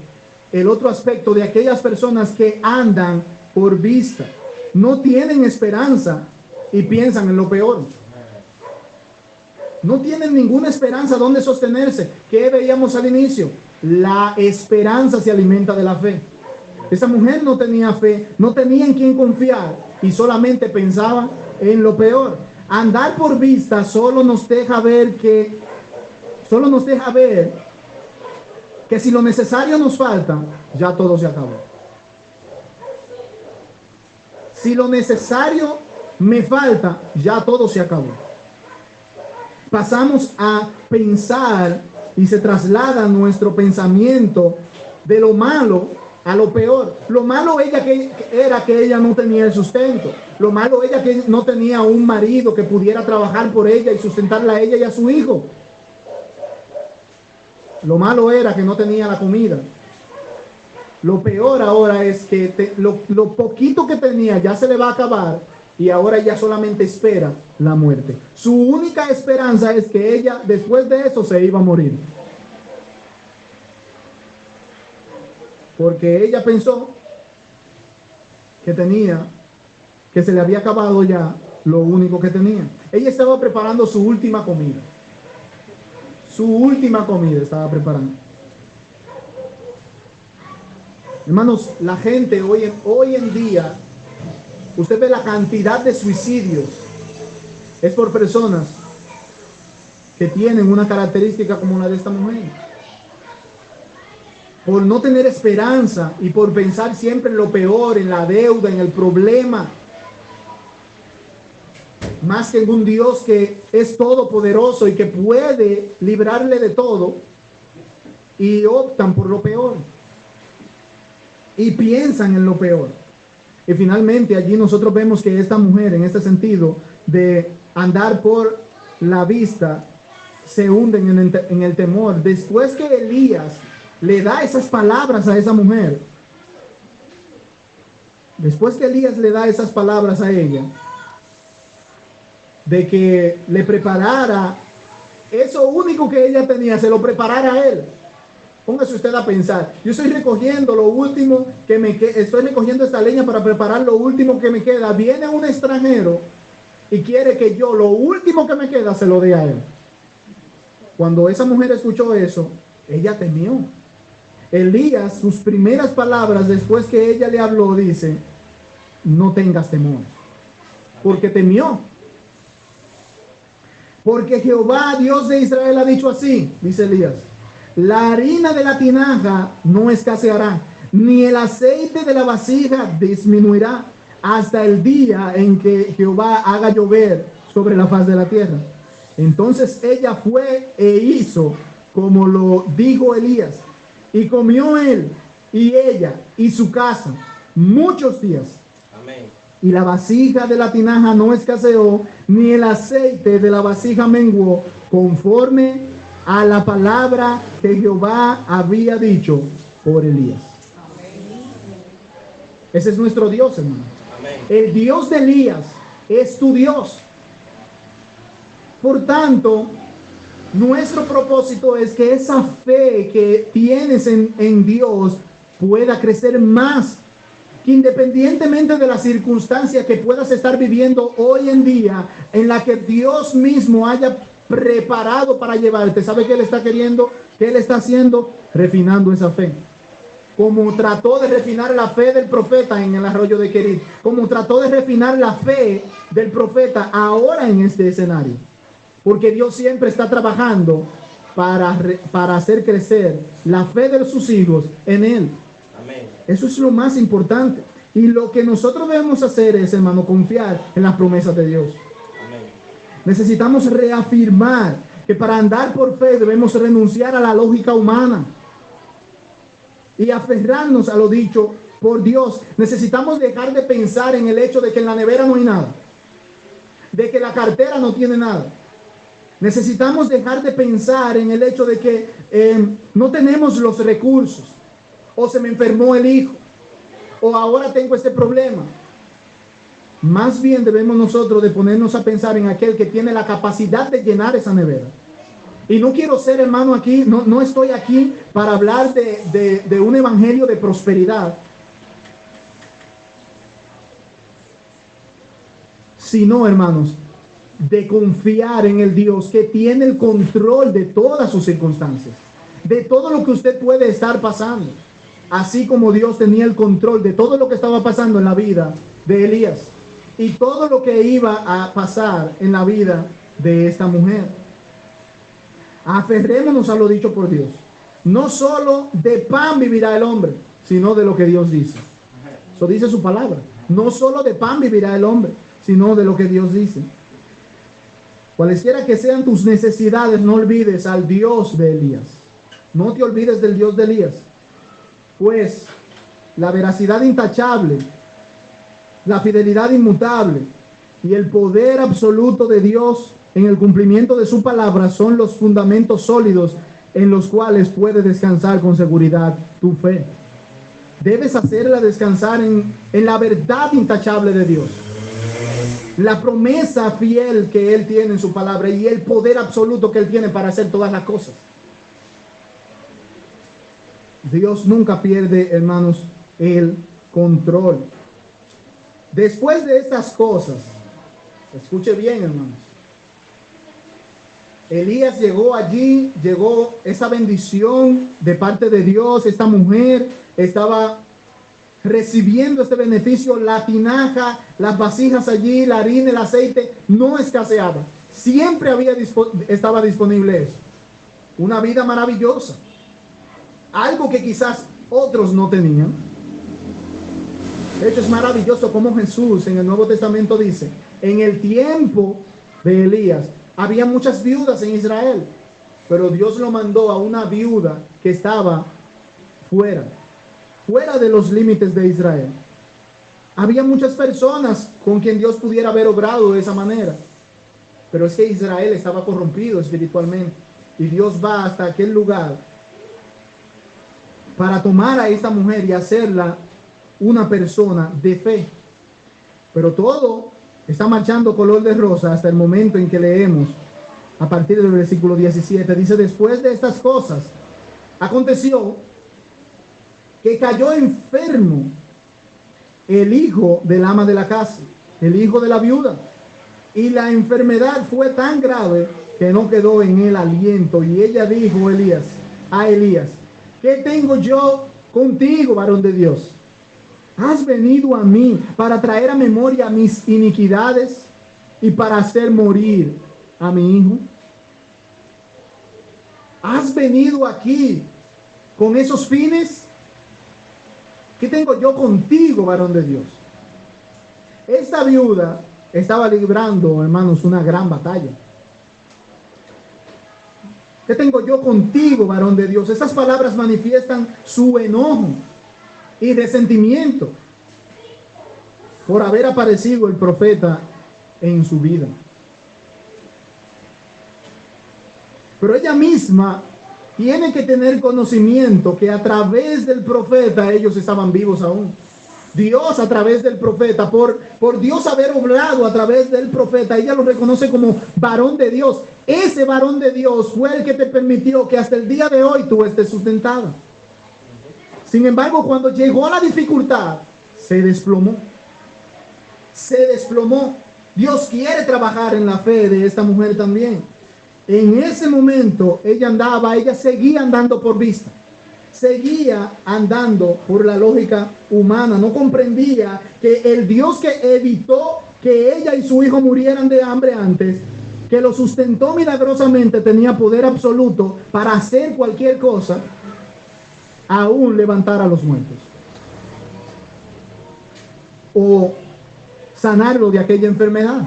el otro aspecto de aquellas personas que andan por vista. No tienen esperanza y piensan en lo peor. No tienen ninguna esperanza donde sostenerse. ¿Qué veíamos al inicio? La esperanza se alimenta de la fe. Esa mujer no tenía fe, no tenía en quién confiar y solamente pensaba en lo peor. Andar por vista solo nos deja ver que si lo necesario nos falta, ya todo se acabó. Si lo necesario me falta, ya todo se acabó. Pasamos a pensar y se traslada nuestro pensamiento de lo malo a lo peor. Lo malo era que ella no tenía el sustento. Lo malo ella que no tenía un marido que pudiera trabajar por ella y sustentarla a ella y a su hijo. Lo malo era que no tenía la comida. Lo peor ahora es que lo poquito que tenía ya se le va a acabar y ahora ella solamente espera la muerte. Su única esperanza es que ella después de eso se iba a morir. Porque ella pensó que se le había acabado ya lo único que tenía. Ella estaba preparando su última comida. Su última comida estaba preparando. Hermanos, la gente hoy en día, usted ve la cantidad de suicidios, es por personas que tienen una característica como la de esta mujer. Por no tener esperanza y por pensar siempre en lo peor, en la deuda, en el problema, más que en un Dios que es todopoderoso y que puede librarle de todo, y optan por lo peor y piensan en lo peor. Y finalmente allí nosotros vemos que esta mujer, en este sentido de andar por la vista, se hunden en el temor. Después que Elías le da esas palabras a esa mujer, después que Elías le da esas palabras a ella, de que le preparara eso único que ella tenía, se lo preparara a él. Póngase usted a pensar, yo estoy recogiendo lo último que me queda, estoy recogiendo esta leña para preparar lo último que me queda. Viene un extranjero y quiere que yo lo último que me queda se lo dé a él. Cuando esa mujer escuchó eso, ella temió. Elías, sus primeras palabras después que ella le habló, dice, no tengas temor, porque temió. Porque Jehová, Dios de Israel, ha dicho así, dice Elías, la harina de la tinaja no escaseará, ni el aceite de la vasija disminuirá, hasta el día en que Jehová haga llover sobre la faz de la tierra. Entonces ella fue e hizo como lo dijo Elías, y comió él y ella y su casa muchos días. Amén. Y la vasija de la tinaja no escaseó, ni el aceite de la vasija menguó, conforme a la palabra que Jehová había dicho por Elías. Amén. Ese es nuestro Dios, hermano. Amén. El Dios de Elías es tu Dios. Por tanto, nuestro propósito es que esa fe que tienes en Dios pueda crecer más. Que independientemente de las circunstancias que puedas estar viviendo hoy en día, en la que Dios mismo haya preparado para llevarte, ¿sabe qué Él está queriendo? ¿Qué Él está haciendo? Refinando esa fe. Como trató de refinar la fe del profeta en el arroyo de Querit, como trató de refinar la fe del profeta ahora en este escenario. Porque Dios siempre está trabajando para hacer crecer la fe de sus hijos en Él. Amén. Eso es lo más importante. Y lo que nosotros debemos hacer es, hermano, confiar en las promesas de Dios. Amén. Necesitamos reafirmar que para andar por fe debemos renunciar a la lógica humana y aferrarnos a lo dicho por Dios. Necesitamos dejar de pensar en el hecho de que en la nevera no hay nada, de que la cartera no tiene nada. Necesitamos dejar de pensar en el hecho de que no tenemos los recursos, o se me enfermó el hijo, o ahora tengo este problema. Más bien debemos nosotros de ponernos a pensar en aquel que tiene la capacidad de llenar esa nevera. Y no quiero ser, hermano, aquí, no estoy aquí para hablar de un evangelio de prosperidad, sino, hermanos, de confiar en el Dios que tiene el control de todas sus circunstancias, de todo lo que usted puede estar pasando, así como Dios tenía el control de todo lo que estaba pasando en la vida de Elías y todo lo que iba a pasar en la vida de esta mujer. Aferrémonos a lo dicho por Dios. No solo de pan vivirá el hombre, sino de lo que Dios dice. Eso dice su palabra. No solo de pan vivirá el hombre, sino de lo que Dios dice. Cualesquiera que sean tus necesidades, no olvides al Dios de Elías. No te olvides del Dios de Elías. Pues la veracidad intachable, la fidelidad inmutable y el poder absoluto de Dios en el cumplimiento de su palabra son los fundamentos sólidos en los cuales puede descansar con seguridad tu fe. Debes hacerla descansar en la verdad intachable de Dios, la promesa fiel que Él tiene en su palabra y el poder absoluto que Él tiene para hacer todas las cosas. Dios nunca pierde, hermanos, el control. Después de estas cosas, escuche bien, hermanos, Elías llegó allí, llegó esa bendición de parte de Dios. Esta mujer estaba recibiendo este beneficio. La tinaja, las vasijas allí, la harina, el aceite, no escaseaba. Siempre estaba disponible eso. Una vida maravillosa. Algo que quizás otros no tenían. De hecho, es maravilloso como Jesús en el Nuevo Testamento dice, en el tiempo de Elías, había muchas viudas en Israel, pero Dios lo mandó a una viuda que estaba fuera de los límites de Israel. Había muchas personas con quien Dios pudiera haber obrado de esa manera, pero es que Israel estaba corrompido espiritualmente y Dios va hasta aquel lugar para tomar a esta mujer y hacerla una persona de fe. Pero todo está marchando color de rosa hasta el momento en que leemos a partir del versículo 17. Dice, después de estas cosas, aconteció que cayó enfermo el hijo del ama de la casa, el hijo de la viuda. Y la enfermedad fue tan grave que no quedó en él aliento. Y ella dijo a Elías, ¿Qué tengo yo contigo, varón de Dios? ¿Has venido a mí para traer a memoria mis iniquidades y para hacer morir a mi hijo? ¿Has venido aquí con esos fines? ¿Qué tengo yo contigo, varón de Dios? Esta viuda estaba librando, hermanos, una gran batalla. ¿Qué tengo yo contigo, varón de Dios? Esas palabras manifiestan su enojo y resentimiento por haber aparecido el profeta en su vida. Pero ella misma tiene que tener conocimiento que a través del profeta ellos estaban vivos aún. Dios a través del profeta, por Dios haber obrado a través del profeta, ella lo reconoce como varón de Dios. Ese varón de Dios fue el que te permitió que hasta el día de hoy tú estés sustentada. Sin embargo, cuando llegó a la dificultad, se desplomó. Se desplomó. Dios quiere trabajar en la fe de esta mujer también. En ese momento ella seguía andando por vista. Seguía andando por la lógica humana. No comprendía que el Dios que evitó que ella y su hijo murieran de hambre antes, que lo sustentó milagrosamente, tenía poder absoluto para hacer cualquier cosa, aún levantar a los muertos o sanarlo de aquella enfermedad,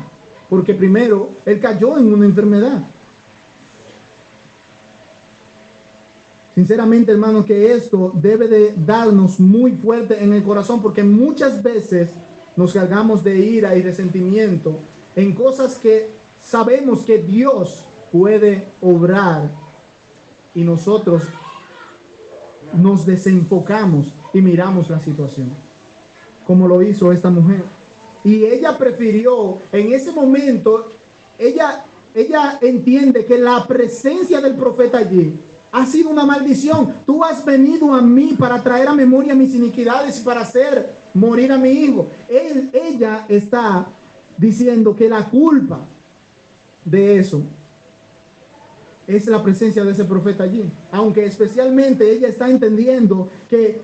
porque primero él cayó en una enfermedad. Sinceramente, hermanos, que esto debe de darnos muy fuerte en el corazón, porque muchas veces nos cargamos de ira y resentimiento en cosas que sabemos que Dios puede obrar y nosotros nos desenfocamos y miramos la situación, como lo hizo esta mujer. Y ella prefirió, en ese momento, ella entiende que la presencia del profeta allí ha sido una maldición. Tú has venido a mí para traer a memoria mis iniquidades y para hacer morir a mi hijo. Ella está diciendo que la culpa de eso es la presencia de ese profeta allí. Aunque especialmente ella está entendiendo que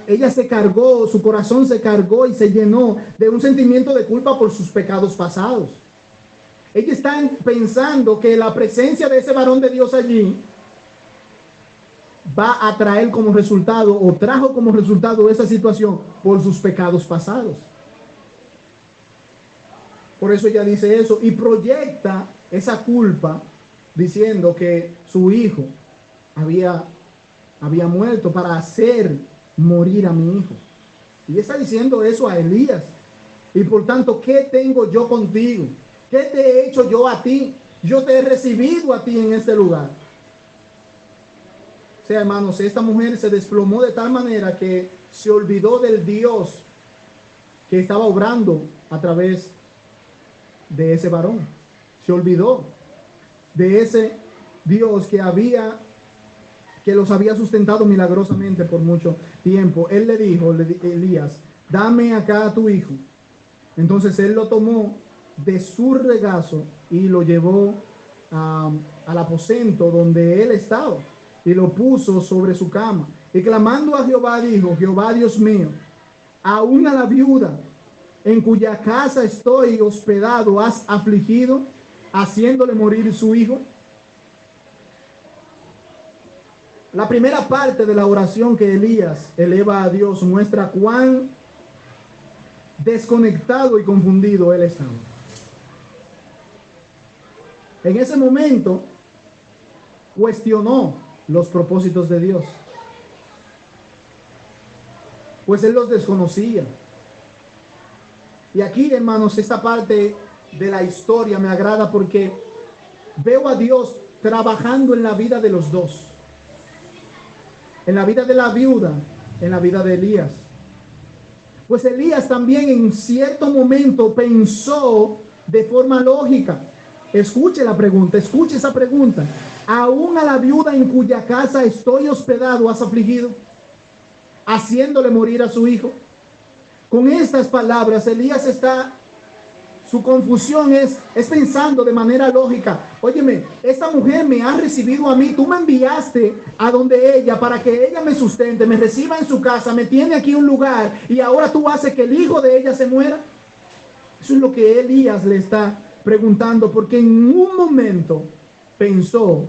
ella se cargó, su corazón se cargó y se llenó de un sentimiento de culpa por sus pecados pasados. Ella está pensando que la presencia de ese varón de Dios allí va a traer como resultado, o trajo como resultado esa situación por sus pecados pasados. Por eso ella dice eso y proyecta esa culpa diciendo que su hijo había muerto para hacer morir a mi hijo. Y está diciendo eso a Elías. Y por tanto, ¿qué tengo yo contigo? ¿Qué te he hecho yo a ti? Yo te he recibido a ti en este lugar. O sea, hermanos, esta mujer se desplomó de tal manera que se olvidó del Dios que estaba obrando a través de ese varón. Se olvidó de ese Dios que los había sustentado milagrosamente por mucho tiempo. Él le dijo, Elías, dame acá a tu hijo. Entonces él lo tomó de su regazo y lo llevó al aposento donde él estaba y lo puso sobre su cama. Y clamando a Jehová dijo, Jehová Dios mío, aún a la viuda en cuya casa estoy hospedado has afligido, haciéndole morir su hijo. La primera parte de la oración que Elías eleva a Dios muestra cuán desconectado y confundido él estaba. En ese momento cuestionó los propósitos de Dios, pues él los desconocía. Y aquí, hermanos, esta parte de la historia me agrada porque veo a Dios trabajando en la vida de los dos, en la vida de la viuda, en la vida de Elías. Pues Elías también en cierto momento pensó de forma lógica. Escuche la pregunta, escuche esa pregunta. Aún a la viuda en cuya casa estoy hospedado has afligido, haciéndole morir a su hijo. Con estas palabras Elías está Su confusión es pensando de manera lógica. Óyeme, esta mujer me ha recibido a mí. Tú me enviaste a donde ella para que ella me sustente, me reciba en su casa, me tiene aquí un lugar y ahora tú haces que el hijo de ella se muera. Eso es lo que Elías le está preguntando, porque en un momento pensó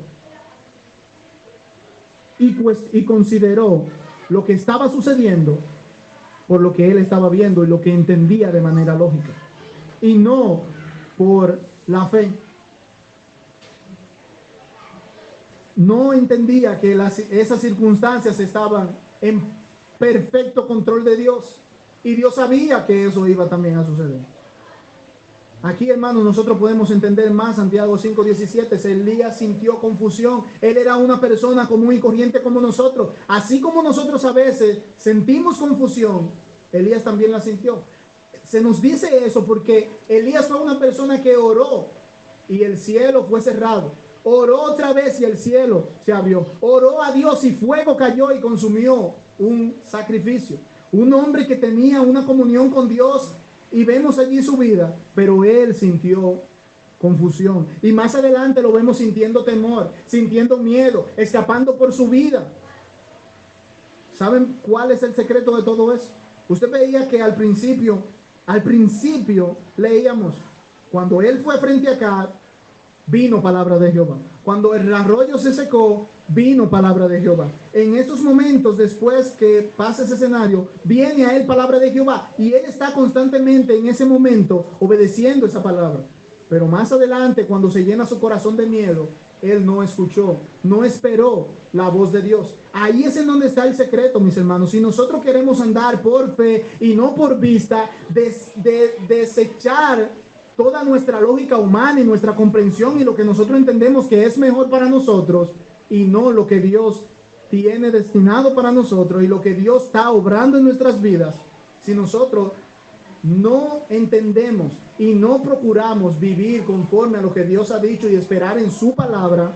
y consideró lo que estaba sucediendo por lo que él estaba viendo y lo que entendía de manera lógica, y no por la fe. No entendía que esas circunstancias estaban en perfecto control de Dios, y Dios sabía que eso iba también a suceder. Aquí, hermanos, nosotros podemos entender más Santiago 5:17. Elías sintió confusión. Él era una persona común y corriente como nosotros. Así como nosotros a veces sentimos confusión, Elías también la sintió. Se nos dice eso porque Elías fue una persona que oró y el cielo fue cerrado. Oró otra vez y el cielo se abrió. Oró a Dios y fuego cayó y consumió un sacrificio. Un hombre que tenía una comunión con Dios, y vemos allí su vida, pero él sintió confusión. Y más adelante lo vemos sintiendo temor, sintiendo miedo, escapando por su vida. ¿Saben cuál es el secreto de todo eso? Usted veía que al principio leíamos, cuando él fue frente a Acab, vino palabra de Jehová. Cuando el arroyo se secó, vino palabra de Jehová. En estos momentos, después que pasa ese escenario, viene a él palabra de Jehová, y él está constantemente en ese momento obedeciendo esa palabra. Pero más adelante, cuando se llena su corazón de miedo, él no escuchó, no esperó la voz de Dios. Ahí es en donde está el secreto, mis hermanos. Si nosotros queremos andar por fe y no por vista, desechar toda nuestra lógica humana y nuestra comprensión y lo que nosotros entendemos que es mejor para nosotros, y no lo que Dios tiene destinado para nosotros y lo que Dios está obrando en nuestras vidas. Si nosotros no entendemos y no procuramos vivir conforme a lo que Dios ha dicho y esperar en su palabra,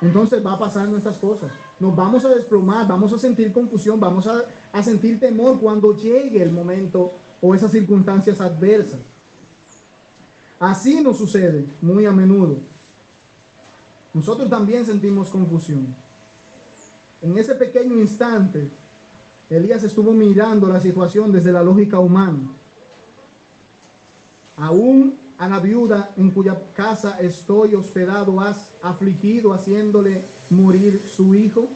entonces va a pasar nuestras cosas. Nos vamos a desplomar, vamos a sentir confusión, vamos a sentir temor cuando llegue el momento o esas circunstancias adversas. Así nos sucede muy a menudo. Nosotros también sentimos confusión. En ese pequeño instante, Elías estuvo mirando la situación desde la lógica humana. Aún a la viuda en cuya casa estoy hospedado has afligido, haciéndole morir su hijo.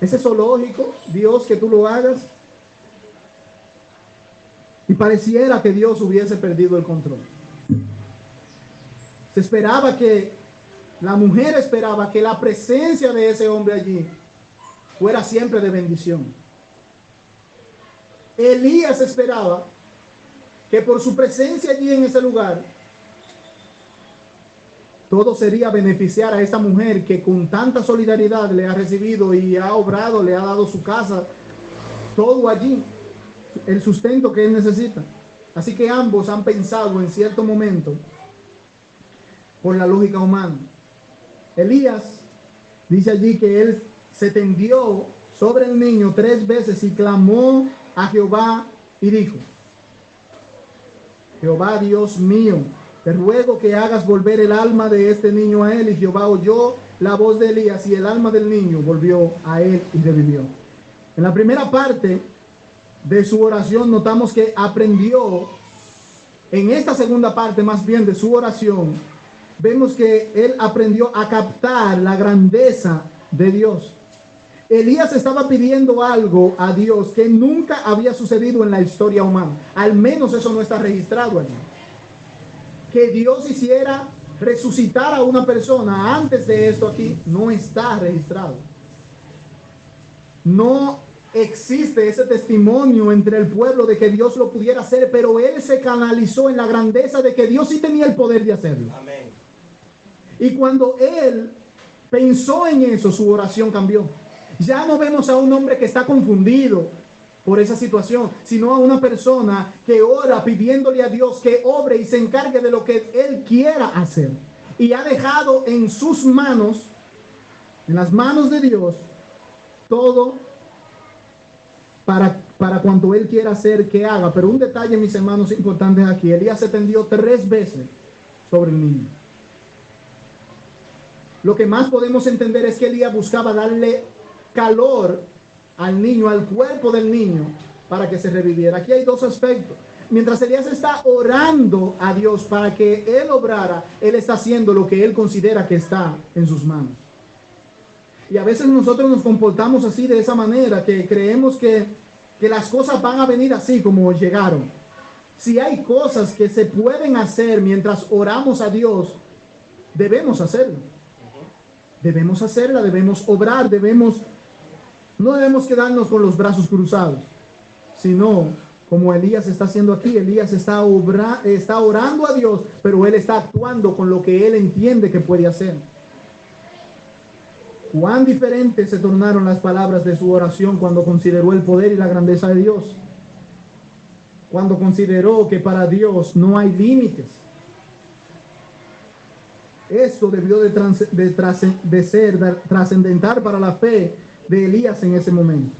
¿Es eso lógico, Dios, que tú lo hagas? Y pareciera que Dios hubiese perdido el control. Se esperaba la mujer esperaba que la presencia de ese hombre allí fuera siempre de bendición. Elías esperaba que por su presencia allí en ese lugar, todo sería beneficiar a esta mujer que con tanta solidaridad le ha recibido y ha obrado, le ha dado su casa, todo allí, el sustento que él necesita. Así que ambos han pensado en cierto momento por la lógica humana. Elías dice allí que él se tendió sobre el niño 3 veces y clamó a Jehová y dijo: Jehová, Dios mío, te ruego que hagas volver el alma de este niño a él. Y Jehová oyó la voz de Elías y el alma del niño volvió a él y revivió. En la primera parte de su oración notamos que aprendió. En esta segunda parte más bien de su oración, vemos que él aprendió a captar la grandeza de Dios. Elías estaba pidiendo algo a Dios que nunca había sucedido en la historia humana. Al menos eso no está registrado allí. Que Dios hiciera resucitar a una persona antes de esto aquí no está registrado. No existe ese testimonio entre el pueblo de que Dios lo pudiera hacer, pero él se canalizó en la grandeza de que Dios sí tenía el poder de hacerlo. Amén. Y cuando él pensó en eso, su oración cambió. Ya no vemos a un hombre que está confundido por esa situación, sino a una persona que ora pidiéndole a Dios que obre y se encargue de lo que él quiera hacer. Y ha dejado en sus manos, en las manos de Dios, todo para para cuanto Él quiera hacer que haga. Pero un detalle, mis hermanos, importante aquí: Elías se tendió 3 veces sobre el niño. Lo que más podemos entender es que Elías buscaba darle calor al niño, al cuerpo del niño, para que se reviviera. Aquí hay 2 aspectos. Mientras Elías está orando a Dios para que Él obrara, Él está haciendo lo que Él considera que está en sus manos. Y a veces nosotros nos comportamos así, de esa manera, que creemos que las cosas van a venir así como llegaron. Si hay cosas que se pueden hacer mientras oramos a Dios, debemos hacerlo. Debemos hacerla, debemos obrar, no debemos quedarnos con los brazos cruzados, sino como Elías está haciendo aquí. Elías está orando a Dios, pero él está actuando con lo que él entiende que puede hacer. Cuán diferentes se tornaron las palabras de su oración cuando consideró el poder y la grandeza de Dios. Cuando consideró que para Dios no hay límites. Esto debió de ser trascendental para la fe de Elías en ese momento.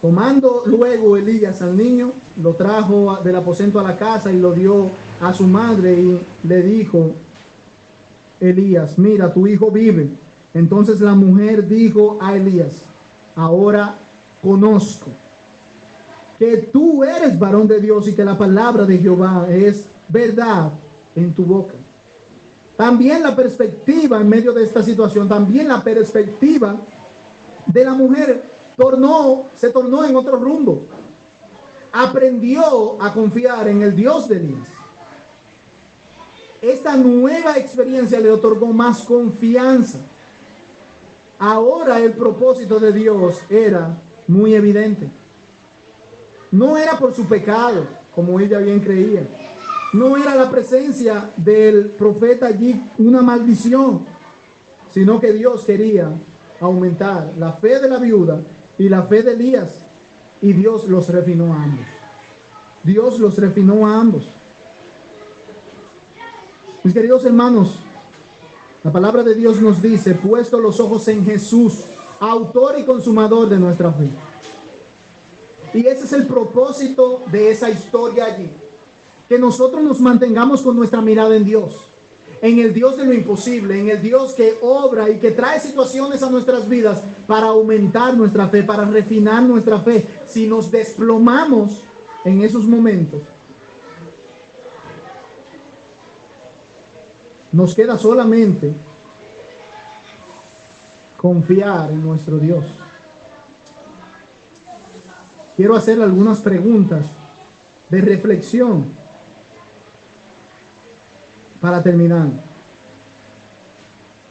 Tomando luego Elías al niño, lo trajo del aposento a la casa y lo dio a su madre, y le dijo Elías: mira, tu hijo vive. Entonces la mujer dijo a Elías: ahora conozco que tú eres varón de Dios y que la palabra de Jehová es verdad en tu boca. También la perspectiva en medio de esta situación, también la perspectiva de la mujer se tornó en otro rumbo. Aprendió a confiar en el Dios de Elías. Esta nueva experiencia le otorgó más confianza. Ahora el propósito de Dios era muy evidente. No era por su pecado, como ella bien creía. No era la presencia del profeta allí una maldición, sino que Dios quería aumentar la fe de la viuda y la fe de Elías, y Dios los refinó a ambos. Dios los refinó a ambos. Mis queridos hermanos, la palabra de Dios nos dice: puesto los ojos en Jesús, autor y consumador de nuestra fe. Y ese es el propósito de esa historia allí. Que nosotros nos mantengamos con nuestra mirada en Dios, en el Dios de lo imposible, en el Dios que obra y que trae situaciones a nuestras vidas para aumentar nuestra fe, para refinar nuestra fe. Si nos desplomamos en esos momentos, nos queda solamente confiar en nuestro Dios. Quiero hacer algunas preguntas de reflexión para terminar.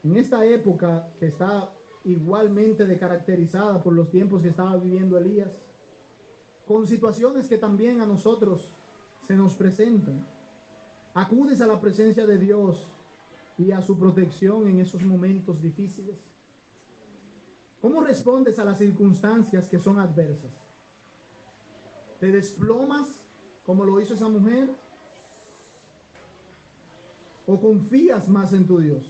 En esta época que está igualmente caracterizada por los tiempos que estaba viviendo Elías, con situaciones que también a nosotros se nos presentan, acudes a la presencia de Dios y a su protección en esos momentos difíciles. ¿Cómo respondes a las circunstancias que son adversas? ¿Te desplomas como lo hizo esa mujer? ¿O confías más en tu Dios?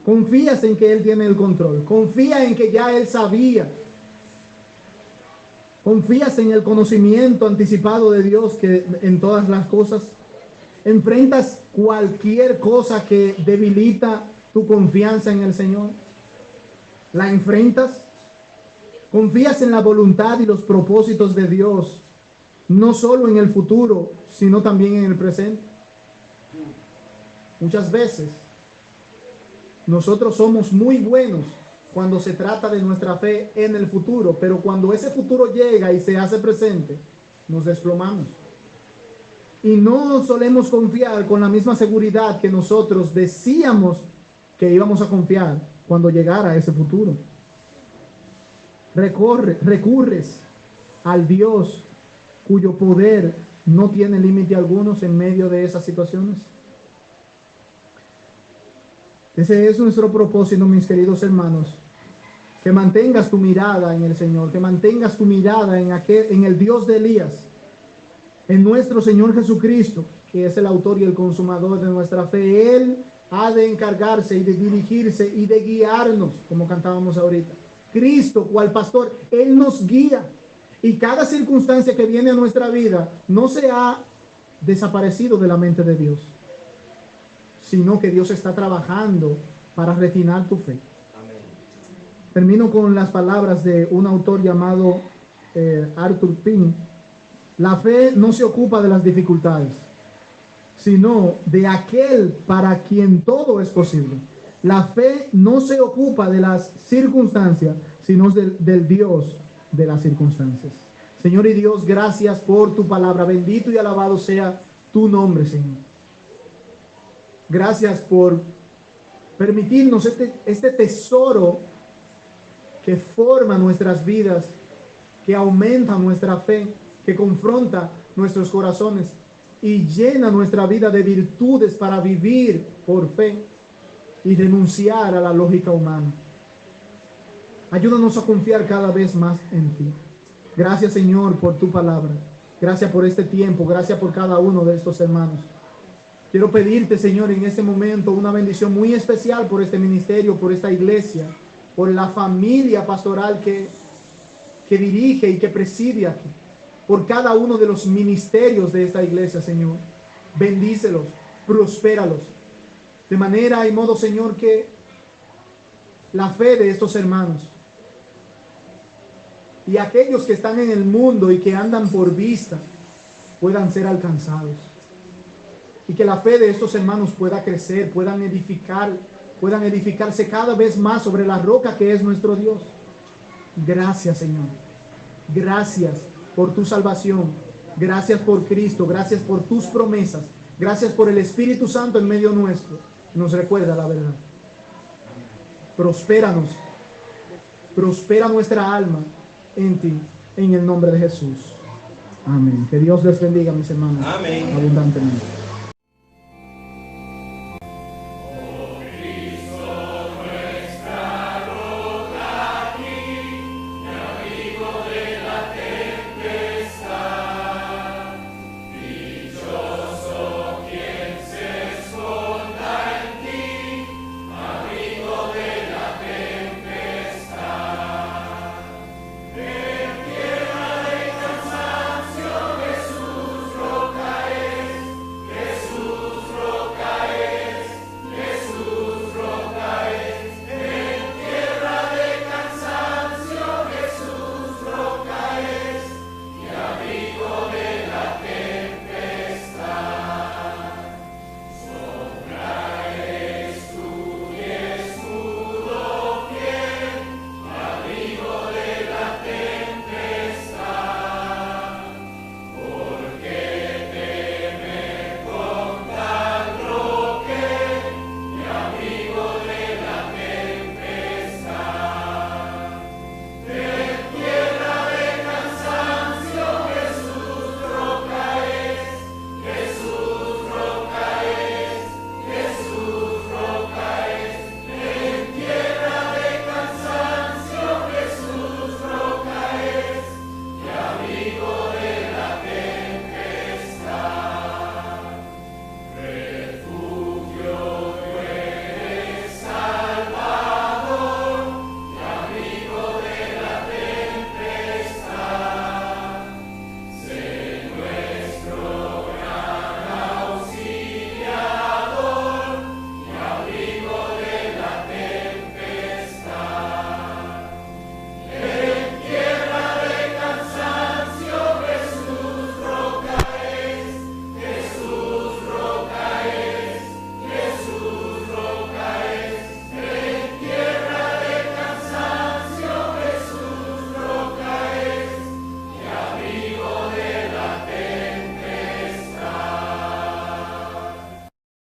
¿Confías en que Él tiene el control? ¿Confías en que ya Él sabía? ¿Confías en el conocimiento anticipado de Dios que en todas las cosas? ¿Enfrentas cualquier cosa que debilita tu confianza en el Señor? ¿La enfrentas? ¿Confías en la voluntad y los propósitos de Dios, no solo en el futuro, sino también en el presente? Muchas veces nosotros somos muy buenos cuando se trata de nuestra fe en el futuro, pero cuando ese futuro llega y se hace presente, nos desplomamos. Y no solemos confiar con la misma seguridad que nosotros decíamos que íbamos a confiar cuando llegara ese futuro. Recurres al Dios cuyo poder no tiene límite alguno en medio de esas situaciones. Ese es nuestro propósito, mis queridos hermanos, que mantengas tu mirada en el Señor, que mantengas tu mirada en el Dios de Elías, en nuestro Señor Jesucristo, que es el autor y el consumador de nuestra fe. Él ha de encargarse y de dirigirse y de guiarnos, como cantábamos ahorita, Cristo, cual pastor, Él nos guía. Y cada circunstancia que viene a nuestra vida no se ha desaparecido de la mente de Dios, sino que Dios está trabajando para refinar tu fe. Amén. Termino con las palabras de un autor llamado Arthur Pym. La fe no se ocupa de las dificultades, sino de aquel para quien todo es posible. La fe no se ocupa de las circunstancias, sino del Dios de las circunstancias. Señor y Dios, gracias por tu palabra. Bendito y alabado sea tu nombre, Señor. Gracias por permitirnos este tesoro que forma nuestras vidas, que aumenta nuestra fe, que confronta nuestros corazones y llena nuestra vida de virtudes para vivir por fe y renunciar a la lógica humana. Ayúdanos a confiar cada vez más en ti. Gracias, Señor, por tu palabra. Gracias por este tiempo. Gracias por cada uno de estos hermanos. Quiero pedirte, Señor, en este momento una bendición muy especial por este ministerio, por esta iglesia, por la familia pastoral que dirige y que preside aquí, por cada uno de los ministerios de esta iglesia, Señor. Bendícelos, prospéralos, de manera y modo, Señor, que la fe de estos hermanos y aquellos que están en el mundo y que andan por vista puedan ser alcanzados, y que la fe de estos hermanos pueda crecer, puedan edificarse cada vez más sobre la roca que es nuestro Dios. Gracias, Señor. Gracias por tu salvación. Gracias por Cristo. Gracias por tus promesas. Gracias por el Espíritu Santo en medio nuestro. Nos recuerda la verdad. Prospéranos. Prospera nuestra alma en ti, en el nombre de Jesús. Amén. Que Dios les bendiga, mis hermanos. Amén. Abundantemente.